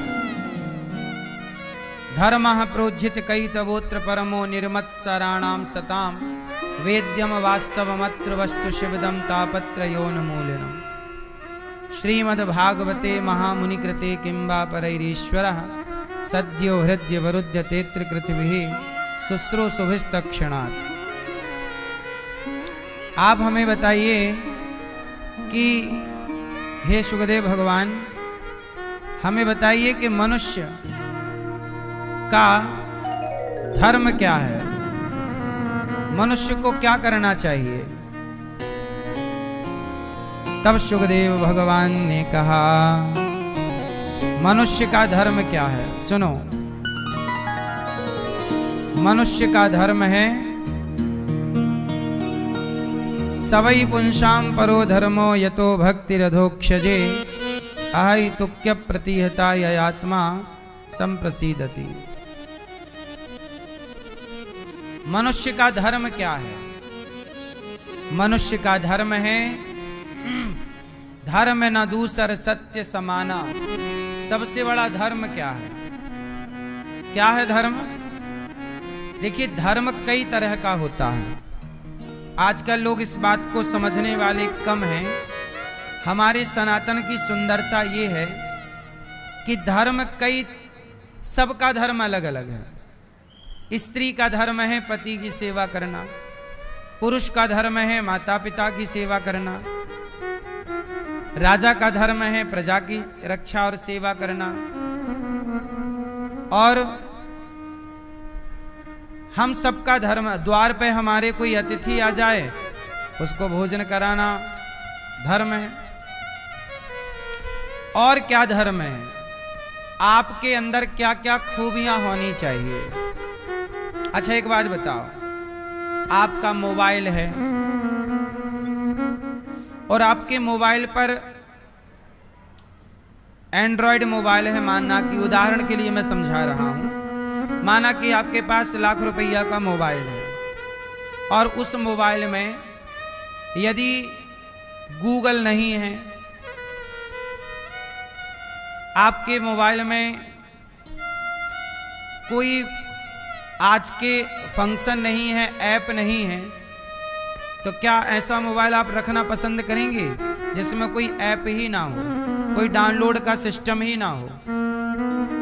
धर्मः प्रोज्झित कैतवोत्र परमो निर्मत्सराणाम सताम वेद्यम वास्तवमत्र वस्तु शिवदम तापत्रयोन्मूलनम्। श्रीमद्भागवते महामुनिकृते किंबा परैरीश्वरः सद्यो हृदय वरुध्यतेत्र कृतिभिः शुश्रूषुभिस्तक्षणात्। आप हमें बताइए कि हे सुखदेव भगवान, हमें बताइए कि मनुष्य का धर्म क्या है, मनुष्य को क्या करना चाहिए। तब सुखदेव भगवान ने कहा मनुष्य का धर्म क्या है। सुनो, मनुष्य का धर्म है सवै पुंसाम परो धर्मो यतो भक्तिरधोक्षजे अहैतुक्य प्रतिहता ययात्मा संप्रसीदति। मनुष्य का धर्म क्या है? मनुष्य का धर्म है धर्म न दूसर सत्य समाना। सबसे बड़ा धर्म क्या है? क्या है धर्म? देखिए, धर्म कई तरह का होता है। आजकल लोग इस बात को समझने वाले कम हैं। हमारे सनातन की सुंदरता ये है कि धर्म सबका धर्म अलग अलग है। स्त्री का धर्म है पति की सेवा करना, पुरुष का धर्म है माता पिता की सेवा करना, राजा का धर्म है प्रजा की रक्षा और सेवा करना, और हम सबका धर्म, द्वार पे हमारे कोई अतिथि आ जाए उसको भोजन कराना धर्म है। और क्या धर्म है? आपके अंदर क्या क्या खूबियां होनी चाहिए। अच्छा, एक बात बताओ, आपका मोबाइल है और आपके मोबाइल पर एंड्रॉयड मोबाइल है, मानना कि उदाहरण के लिए मैं समझा रहा हूं, माना कि आपके पास लाख रुपया का मोबाइल है और उस मोबाइल में यदि गूगल नहीं है, आपके मोबाइल में कोई आज के फंक्शन नहीं है, ऐप नहीं है, तो क्या ऐसा मोबाइल आप रखना पसंद करेंगे जिसमें कोई ऐप ही ना हो, कोई डाउनलोड का सिस्टम ही ना हो?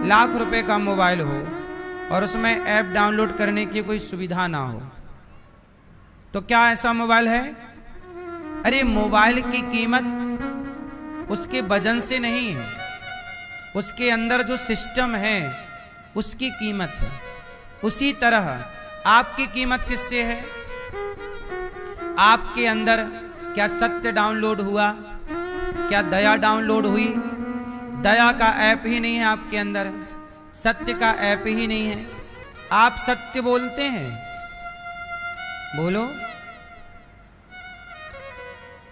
लाख रुपए का मोबाइल हो और उसमें ऐप डाउनलोड करने की कोई सुविधा ना हो, तो क्या ऐसा मोबाइल है? अरे, मोबाइल की कीमत उसके वजन से नहीं है, उसके अंदर जो सिस्टम है उसकी कीमत है। उसी तरह आपकी कीमत किससे है? आपके अंदर क्या सत्य डाउनलोड हुआ? क्या दया डाउनलोड हुई? दया का ऐप ही नहीं है आपके अंदर, सत्य का ऐप ही नहीं है। आप सत्य बोलते हैं? बोलो।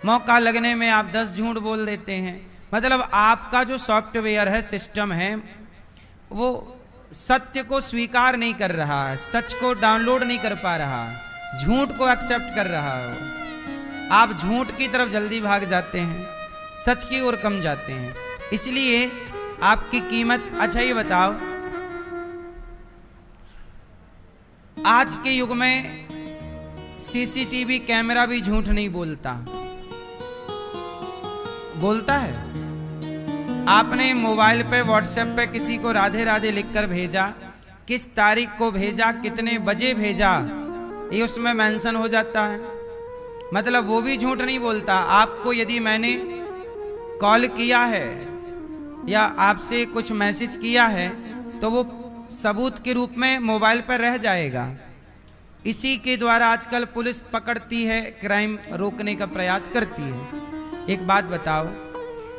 मौका लगने में आप 10 झूठ बोल देते हैं, मतलब आपका जो सॉफ्टवेयर है, सिस्टम है, वो सत्य को स्वीकार नहीं कर रहा है, सच को डाउनलोड नहीं कर पा रहा, झूठ को एक्सेप्ट कर रहा है। आप झूठ की तरफ जल्दी भाग जाते हैं, सच की ओर कम जाते हैं, इसलिए आपकी कीमत। अच्छा ये बताओ, आज के युग में सीसीटीवी कैमरा भी झूठ नहीं बोलता, बोलता है? आपने मोबाइल पे, व्हाट्सएप पे किसी को राधे राधे लिखकर भेजा, किस तारीख को भेजा, कितने बजे भेजा, ये उसमें मेंशन हो जाता है। मतलब वो भी झूठ नहीं बोलता। आपको यदि मैंने कॉल किया है या आपसे कुछ मैसेज किया है तो वो सबूत के रूप में मोबाइल पर रह जाएगा। इसी के द्वारा आजकल पुलिस पकड़ती है, क्राइम रोकने का प्रयास करती है। एक बात बताओ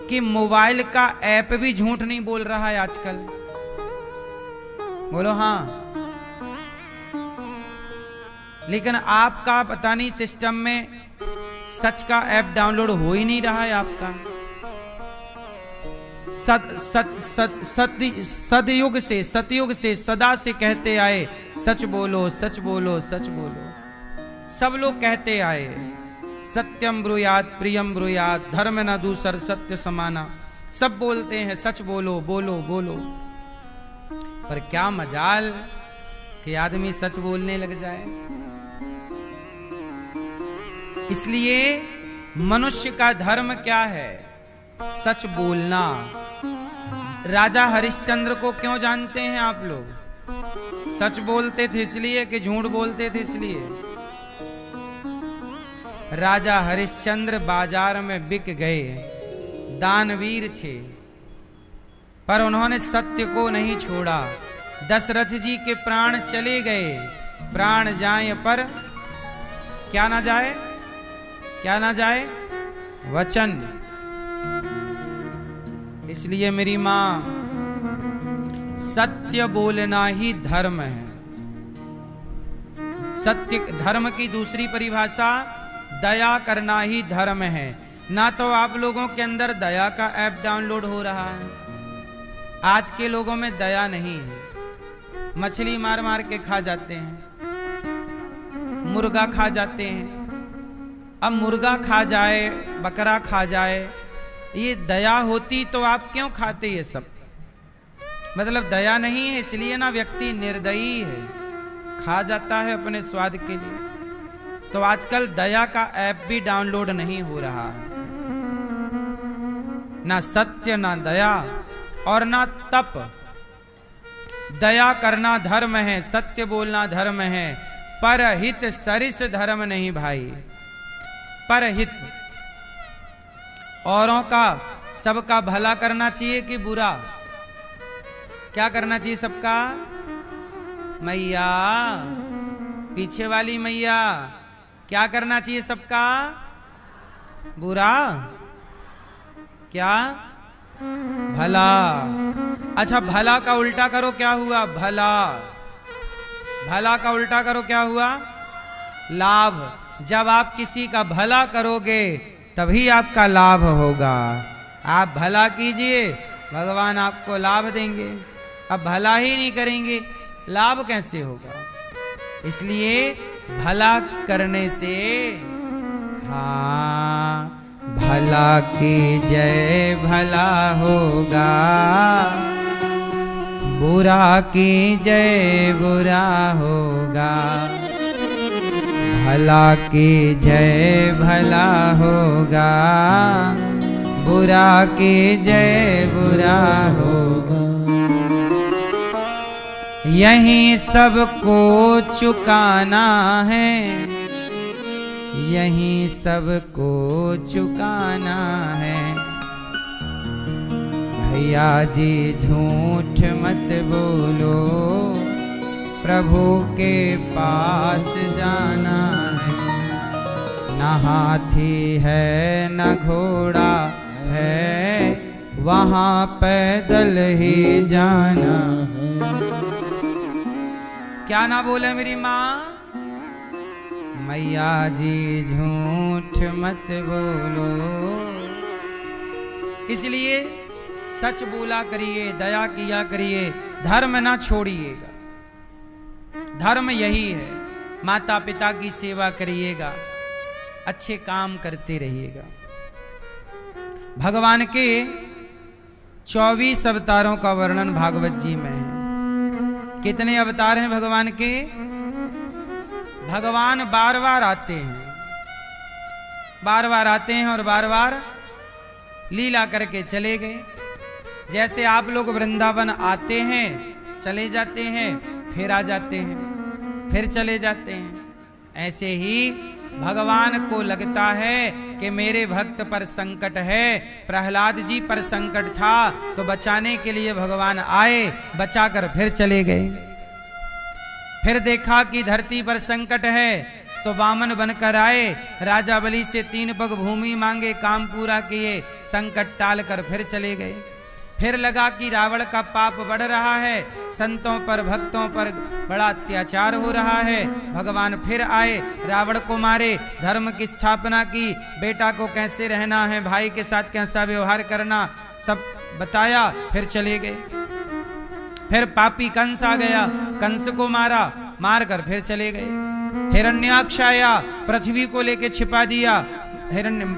कि मोबाइल का ऐप भी झूठ नहीं बोल रहा है आजकल? बोलो हाँ। लेकिन आपका पता नहीं सिस्टम में सच का ऐप डाउनलोड हो ही नहीं रहा है आपका। सतयुग से सदा से कहते आए, सच बोलो सच बोलो सच बोलो। सब लोग कहते आए, सत्यम ब्रूयात प्रियम ब्रूयात, धर्म न दूसर सत्य समाना। सब बोलते हैं सच बोलो बोलो बोलो, पर क्या मजाल कि आदमी सच बोलने लग जाए। इसलिए मनुष्य का धर्म क्या है? सच बोलना। राजा हरिश्चंद्र को क्यों जानते हैं आप लोग? सच बोलते थे इसलिए कि झूठ बोलते थे इसलिए? राजा हरिश्चंद्र बाजार में बिक गए, दानवीर थे, पर उन्होंने सत्य को नहीं छोड़ा। दशरथ जी के प्राण चले गए, प्राण जाए पर क्या ना जाए, क्या ना जाए? वचन। इसलिए मेरी मां, सत्य बोलना ही धर्म है। सत्य धर्म की दूसरी परिभाषा दया करना ही धर्म है। ना तो आप लोगों के अंदर दया का ऐप डाउनलोड हो रहा है। आज के लोगों में दया नहीं है, मछली मार मार के खा जाते हैं, मुर्गा खा जाते हैं। अब मुर्गा खा जाए, बकरा खा जाए, ये दया होती तो आप क्यों खाते ये सब? मतलब दया नहीं है, इसलिए ना व्यक्ति निर्दयी है, खा जाता है अपने स्वाद के लिए। तो आजकल दया का ऐप भी डाउनलोड नहीं हो रहा है। ना सत्य, ना दया और ना तप। दया करना धर्म है, सत्य बोलना धर्म है, परहित सरिस धर्म नहीं भाई। परहित, औरों का, सबका भला करना चाहिए कि बुरा? क्या करना चाहिए सबका? मैया, पीछे वाली मैया, क्या करना चाहिए सबका? बुरा? क्या? भला। अच्छा, भला का उल्टा करो, क्या हुआ? भला। भला का उल्टा करो, क्या हुआ? लाभ। जब आप किसी का भला करोगे तभी आपका लाभ होगा। आप भला कीजिए, भगवान आपको लाभ देंगे। अब भला ही नहीं करेंगे, लाभ कैसे होगा? इसलिए भला करने से, हाँ, भला कीजिए भला होगा, बुरा कीजिए बुरा होगा। भला की जय भला होगा, बुरा की जय बुरा होगा। यहीं सबको चुकाना है, यहीं सबको चुकाना है। भैया जी झूठ मत बोलो, प्रभु के पास जाना है। न हाथी है न घोड़ा है, वहाँ पैदल ही जाना है। क्या ना बोले मेरी माँ? मैया जी झूठ मत बोलो, इसलिए सच बोला करिए, दया किया करिए, धर्म ना छोड़िएगा। धर्म यही है, माता पिता की सेवा करिएगा, अच्छे काम करते रहिएगा। भगवान के 24 अवतारों का वर्णन भागवत जी में है। कितने अवतार हैं भगवान के? भगवान बार बार आते हैं, बार बार आते हैं और बार बार लीला करके चले गए। जैसे आप लोग वृंदावन आते हैं, चले जाते हैं, फिर आ जाते हैं, फिर चले जाते हैं, ऐसे ही भगवान को लगता है कि मेरे भक्त पर संकट है। प्रहलाद जी पर संकट था तो बचाने के लिए भगवान आए, बचाकर फिर चले गए। फिर देखा कि धरती पर संकट है तो वामन बनकर आए, राजा बलि से 3 पग भूमि मांगे, काम पूरा किए, संकट टाल कर फिर चले गए। फिर लगा कि रावण का पाप बढ़ रहा है, संतों पर भक्तों पर बड़ा अत्याचार हो रहा है, भगवान फिर आए, रावण को मारे, धर्म की स्थापना की, बेटा को कैसे रहना है, भाई के साथ कैसा व्यवहार करना, सब बताया, फिर चले गए। फिर पापी कंस आ गया, कंस को मारा, मार कर फिर चले गए। हिरण्याक्ष आया, पृथ्वी को लेके छिपा दिया,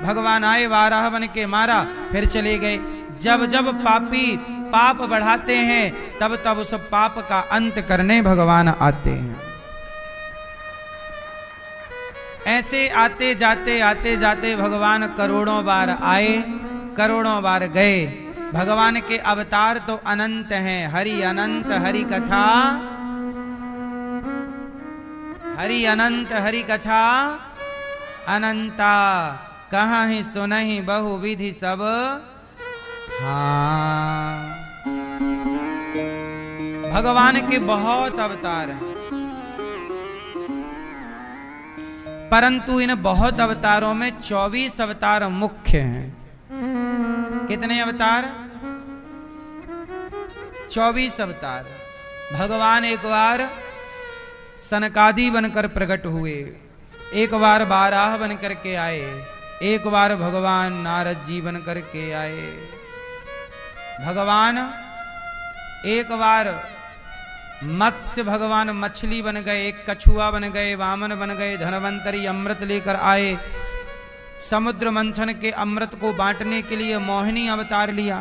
भगवान आए, वाराह बन के मारा, फिर चले गए। जब जब पापी पाप बढ़ाते हैं तब तब उस पाप का अंत करने भगवान आते हैं। ऐसे आते जाते भगवान करोड़ों बार आए, करोड़ों बार गए। भगवान के अवतार तो अनंत हैं, हरि अनंत हरि कथा, हरि अनंत हरि कथा अनंता, कहाँ ही सुनहि बहु विधि सब। हाँ, भगवान के बहुत अवतार हैं, परंतु इन बहुत अवतारों में 24 अवतार मुख्य हैं। कितने अवतार? 24 अवतार। भगवान एक बार सनकादि बनकर प्रकट हुए, एक बार बाराह बनकर के आए, एक बार भगवान नारद जी बनकर के आए। भगवान एक बार मत्स्य भगवान मछली बन गए, एक कछुआ बन गए, वामन बन गए, धनवंतरी अमृत लेकर आए, समुद्र मंथन के अमृत को बांटने के लिए मोहिनी अवतार लिया।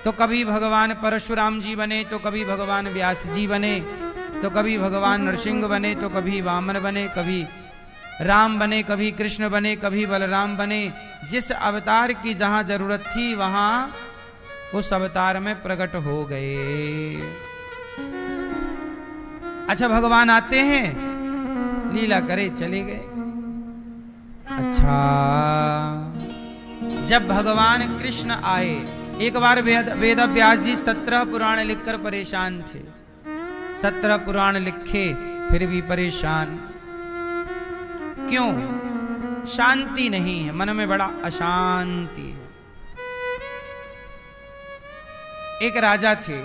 तो कभी भगवान परशुराम जी बने, तो कभी भगवान व्यास जी बने, तो कभी भगवान नरसिंह बने, तो कभी वामन बने, कभी राम बने, कभी कृष्ण बने, कभी बलराम बने। जिस अवतार की जहां जरूरत थी वहां उस अवतार में प्रकट हो गए। अच्छा, भगवान आते हैं, लीला करे चले गए। अच्छा, जब भगवान कृष्ण आए, एक बार वेद व्यास जी 17 पुराण लिखकर परेशान थे। 17 पुराण लिखे फिर भी परेशान। क्यों? शांति नहीं है, मन में बड़ा अशांति है। एक राजा थे,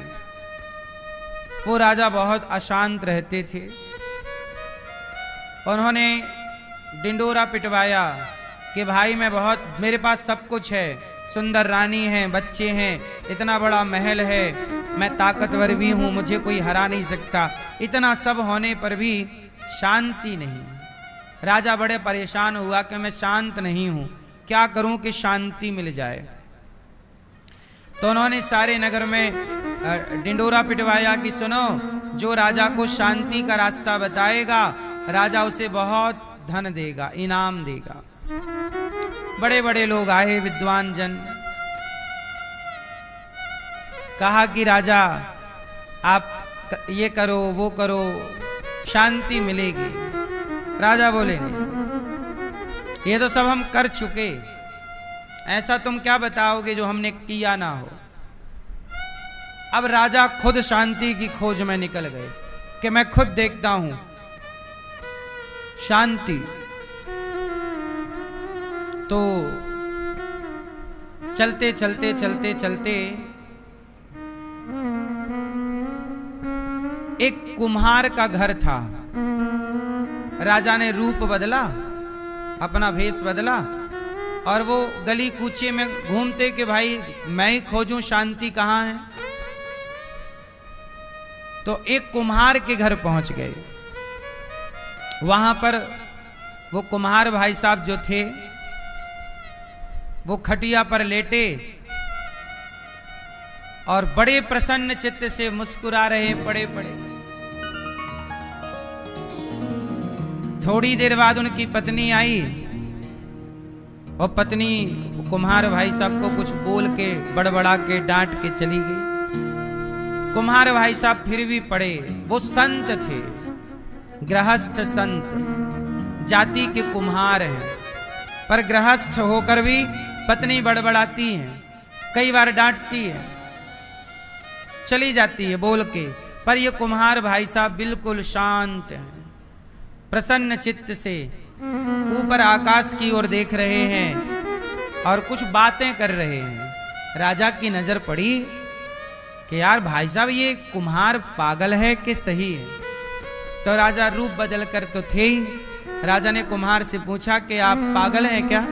वो राजा बहुत अशांत रहते थे। उन्होंने डिंडोरा पिटवाया कि भाई मैं बहुत, मेरे पास सब कुछ है, सुंदर रानी है, बच्चे हैं, इतना बड़ा महल है, मैं ताकतवर भी हूं, मुझे कोई हरा नहीं सकता। इतना सब होने पर भी शांति नहीं। राजा बड़े परेशान हुआ कि मैं शांत नहीं हूं, क्या करूं कि शांति मिल जाए। तो उन्होंने सारे नगर में डिंडोरा पिटवाया कि सुनो, जो राजा को शांति का रास्ता बताएगा राजा उसे बहुत धन देगा, इनाम देगा। बड़े बड़े लोग आए, विद्वान जन। कहा कि राजा आप ये करो वो करो, शांति मिलेगी। राजा बोले नहीं, ये तो सब हम कर चुके, ऐसा तुम क्या बताओगे जो हमने किया ना हो। अब राजा खुद शांति की खोज में निकल गए कि मैं खुद देखता हूं शांति। तो चलते चलते चलते चलते एक कुम्हार का घर था। राजा ने रूप बदला, अपना भेष बदला और वो गली कूचे में घूमते कि भाई मैं ही खोजूं शांति कहाँ है। तो एक कुम्हार के घर पहुंच गए। वहां पर वो कुम्हार भाई साहब जो थे वो खटिया पर लेटे और बड़े प्रसन्न चित्त से मुस्कुरा रहे पड़े पड़े। थोड़ी देर बाद उनकी पत्नी आई और पत्नी कुम्हार भाई साहब को कुछ बोल के बड़बड़ा के डांट के चली गई। कुम्हार भाई साहब फिर भी पड़े। वो संत थे, गृहस्थ संत, जाति के कुम्हार हैं, पर गृहस्थ होकर भी पत्नी बड़बड़ाती है, कई बार डांटती है, चली जाती है बोल के। पर ये कुम्हार भाई साहब बिल्कुल शांत हैं, प्रसन्न चित्त से ऊपर आकाश की ओर देख रहे हैं और कुछ बातें कर रहे हैं। राजा की नजर पड़ी कि यार भाई साहब ये कुम्हार पागल है कि सही है। तो राजा रूप बदल कर तो थे ही। राजा ने कुम्हार से पूछा कि आप पागल हैं क्या?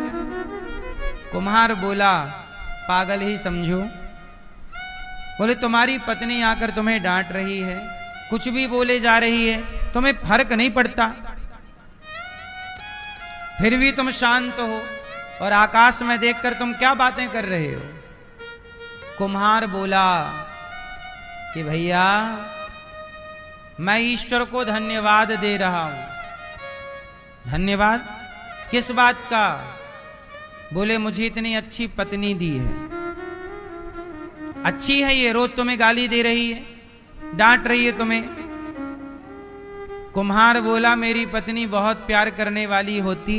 कुम्हार बोला पागल ही समझो। बोले तुम्हारी पत्नी आकर तुम्हें डांट रही है, कुछ भी बोले जा रही है, तुम्हें फर्क नहीं पड़ता, फिर भी तुम शांत हो और आकाश में देखकर तुम क्या बातें कर रहे हो? कुम्हार बोला कि भैया मैं ईश्वर को धन्यवाद दे रहा हूं। धन्यवाद किस बात का? बोले मुझे इतनी अच्छी पत्नी दी है। अच्छी है ये, रोज तुम्हें गाली दे रही है, डांट रही है तुम्हें। कुम्हार बोला मेरी पत्नी बहुत प्यार करने वाली होती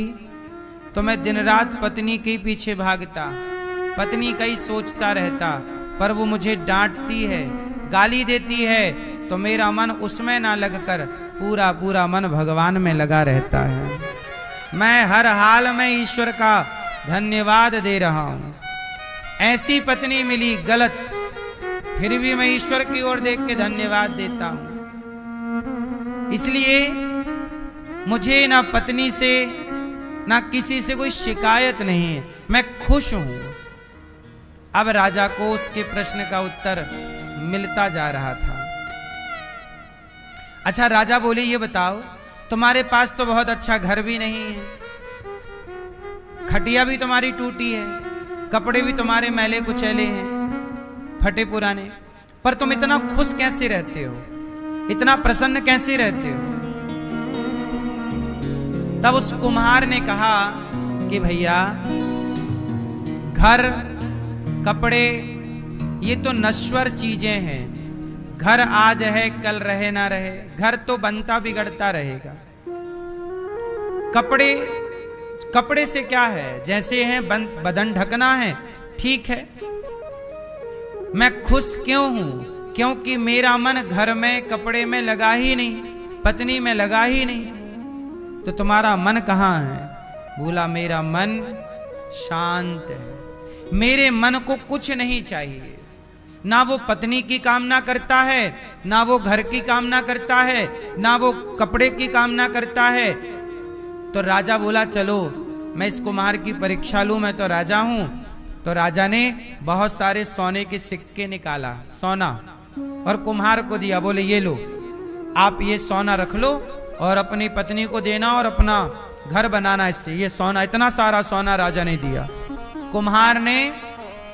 तो मैं दिन रात पत्नी के पीछे भागता, पत्नी का ही सोचता रहता, पर वो मुझे डांटती है, गाली देती है तो मेरा मन उसमें ना लगकर पूरा पूरा मन भगवान में लगा रहता है। मैं हर हाल में ईश्वर का धन्यवाद दे रहा हूं। ऐसी पत्नी मिली गलत, फिर भी मैं ईश्वर की ओर देख के धन्यवाद देता हूं। इसलिए मुझे ना पत्नी से ना किसी से कोई शिकायत नहीं है, मैं खुश हूं। अब राजा को उसके प्रश्न का उत्तर मिलता जा रहा था। अच्छा राजा बोले ये बताओ तुम्हारे पास तो बहुत अच्छा घर भी नहीं है, खटिया भी तुम्हारी टूटी है, कपड़े भी तुम्हारे मैले कुचैले हैं, फटे पुराने, पर तुम इतना खुश कैसे रहते हो, इतना प्रसन्न कैसे रहते हो? तब उस कुम्हार ने कहा कि भैया घर कपड़े ये तो नश्वर चीजें हैं, घर आज है कल रहे ना रहे, घर तो बनता बिगड़ता रहेगा। कपड़े से क्या है, जैसे हैं बदन ढकना है, ठीक है। मैं खुश क्यों हूं? क्योंकि मेरा मन घर में कपड़े में लगा ही नहीं, पत्नी में लगा ही नहीं। तो तुम्हारा मन कहाँ है? बोला मेरा मन शांत है, मेरे मन को कुछ नहीं चाहिए, ना वो पत्नी की कामना करता है, ना वो घर की कामना करता है, ना वो कपड़े की कामना करता है। तो राजा बोला चलो मैं इस कुम्हार की परीक्षा लूं, मैं तो राजा हूं। तो राजा ने बहुत सारे सोने के सिक्के निकाला, सोना, और कुम्हार को दिया। बोले ये लो, आप ये सोना रख लो और अपनी पत्नी को देना और अपना घर बनाना इससे। ये सोना, इतना सारा सोना राजा ने दिया। कुम्हार ने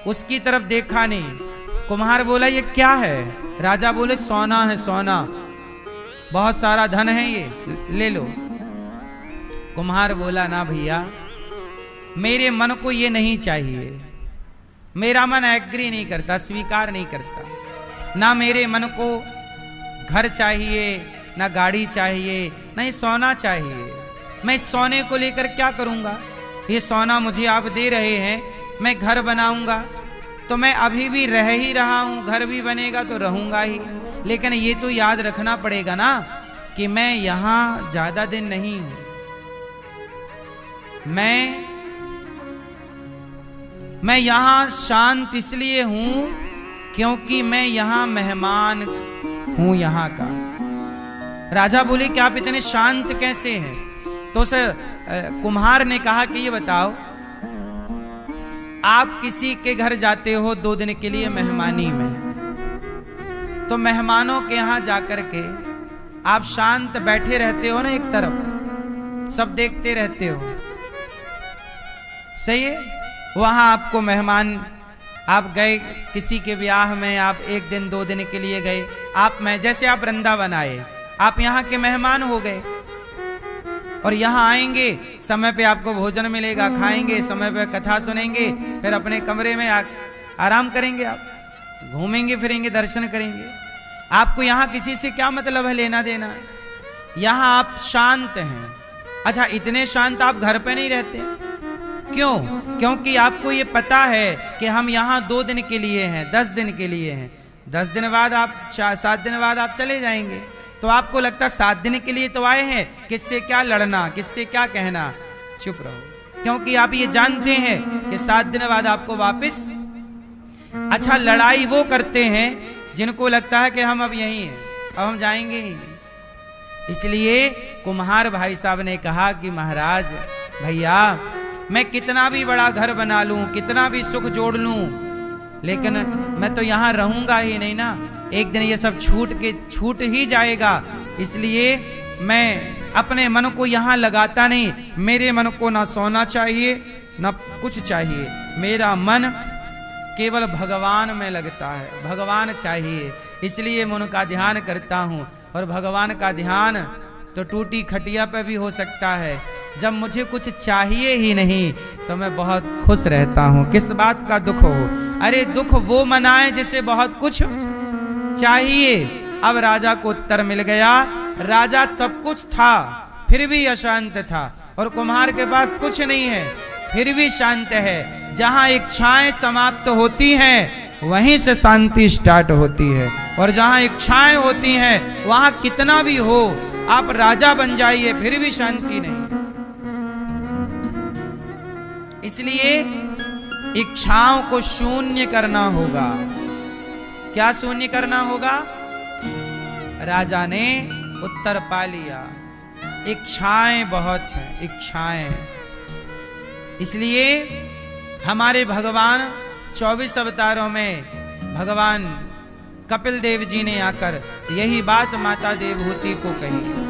उसकी तरफ देखा नहीं। कुम्हार बोला ये क्या है? राजा बोले सोना है, सोना, बहुत सारा धन है, ये ले लो। कुम्हार बोला ना भैया, मेरे मन को ये नहीं चाहिए, मेरा मन एग्री नहीं करता, स्वीकार नहीं करता। ना मेरे मन को घर चाहिए, ना गाड़ी चाहिए, ना ये सोना चाहिए। मैं इस सोने को लेकर क्या करूंगा? ये सोना मुझे आप दे रहे हैं, मैं घर बनाऊंगा तो मैं अभी भी रह ही रहा हूं, घर भी बनेगा तो रहूंगा ही। लेकिन ये तो याद रखना पड़ेगा ना कि मैं यहां ज्यादा दिन नहीं हूं। मैं यहां शांत इसलिए हूं क्योंकि मैं यहां मेहमान हूं यहां का। राजा बोले कि आप इतने शांत कैसे हैं? तो उस कुम्हार ने कहा कि ये बताओ आप किसी के घर जाते हो 2 दिन के लिए मेहमानी में, तो मेहमानों के यहां जाकर के आप शांत बैठे रहते हो ना, एक तरफ सब देखते रहते हो, सही है। वहां आपको मेहमान, आप गए किसी के ब्याह में, आप 1 दिन 2 दिन के लिए गए, आप में जैसे आप वृंदावन आए, आप यहाँ के मेहमान हो गए और यहाँ आएंगे, समय पे आपको भोजन मिलेगा, खाएंगे, समय पे कथा सुनेंगे, फिर अपने कमरे में आराम करेंगे, आप घूमेंगे फिरेंगे, दर्शन करेंगे। आपको यहाँ किसी से क्या मतलब है, लेना देना। यहाँ आप शांत हैं। अच्छा, इतने शांत आप घर पे नहीं रहते, क्यों? क्योंकि आपको ये पता है कि हम यहाँ 2 दिन के लिए हैं, 10 दिन के लिए हैं, 10 दिन बाद आप 7 दिन बाद आप चले जाएंगे। तो आपको लगता है 7 दिन के लिए तो आए हैं, किससे क्या लड़ना, किससे क्या कहना, चुप रहो, क्योंकि आप ये जानते हैं कि 7 दिन बाद आपको वापस। अच्छा, लड़ाई वो करते हैं जिनको लगता है कि हम अब यहीं हैं, अब हम जाएंगे ही नहीं। इसलिए कुम्हार भाई साहब ने कहा कि महाराज भैया, मैं कितना भी बड़ा घर बना लूं, कितना भी सुख जोड़ लूं, लेकिन मैं तो यहां रहूंगा ही नहीं ना, एक दिन ये सब छूट ही जाएगा। इसलिए मैं अपने मन को यहां लगाता नहीं। मेरे मन को ना सोना चाहिए ना कुछ चाहिए, मेरा मन केवल भगवान में लगता है, भगवान चाहिए। इसलिए मैं उनका ध्यान करता हूं, और भगवान का ध्यान तो टूटी खटिया पे भी हो सकता है। जब मुझे कुछ चाहिए ही नहीं तो मैं बहुत खुश रहता हूं। किस बात का दुख हो? अरे दुख वो मनाए जिसे बहुत कुछ चाहिए। अब राजा को उत्तर मिल गया। राजा सब कुछ था फिर भी अशांत था, और कुम्हार के पास कुछ नहीं है फिर भी शांत है। जहां इच्छाएं समाप्त होती हैं वहीं से शांति स्टार्ट होती है, और जहां इच्छाएं होती हैं वहां कितना भी हो, आप राजा बन जाइए फिर भी शांति नहीं। इसलिए इच्छाओं को शून्य करना होगा। क्या शून्य करना होगा? राजा ने उत्तर पा लिया, इच्छाएं बहुत हैं, इच्छाएं। इसलिए हमारे भगवान 24 अवतारों में भगवान कपिल देव जी ने आकर यही बात माता देवहूति को कही।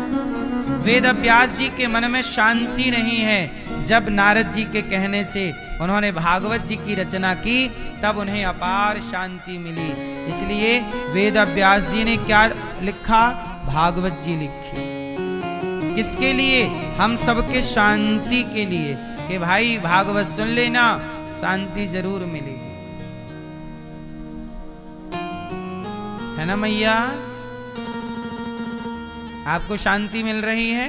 वेद व्यास जी के मन में शांति नहीं है। जब नारद जी के कहने से उन्होंने भागवत जी की रचना की, तब उन्हें अपार शांति मिली। इसलिए वेद व्यास जी ने क्या लिखा? भागवत जी लिखी। किसके लिए? हम सबके शांति के लिए, कि भाई भागवत सुन लेना, शांति जरूर मिलेगी, है ना मैया? आपको शांति मिल रही है?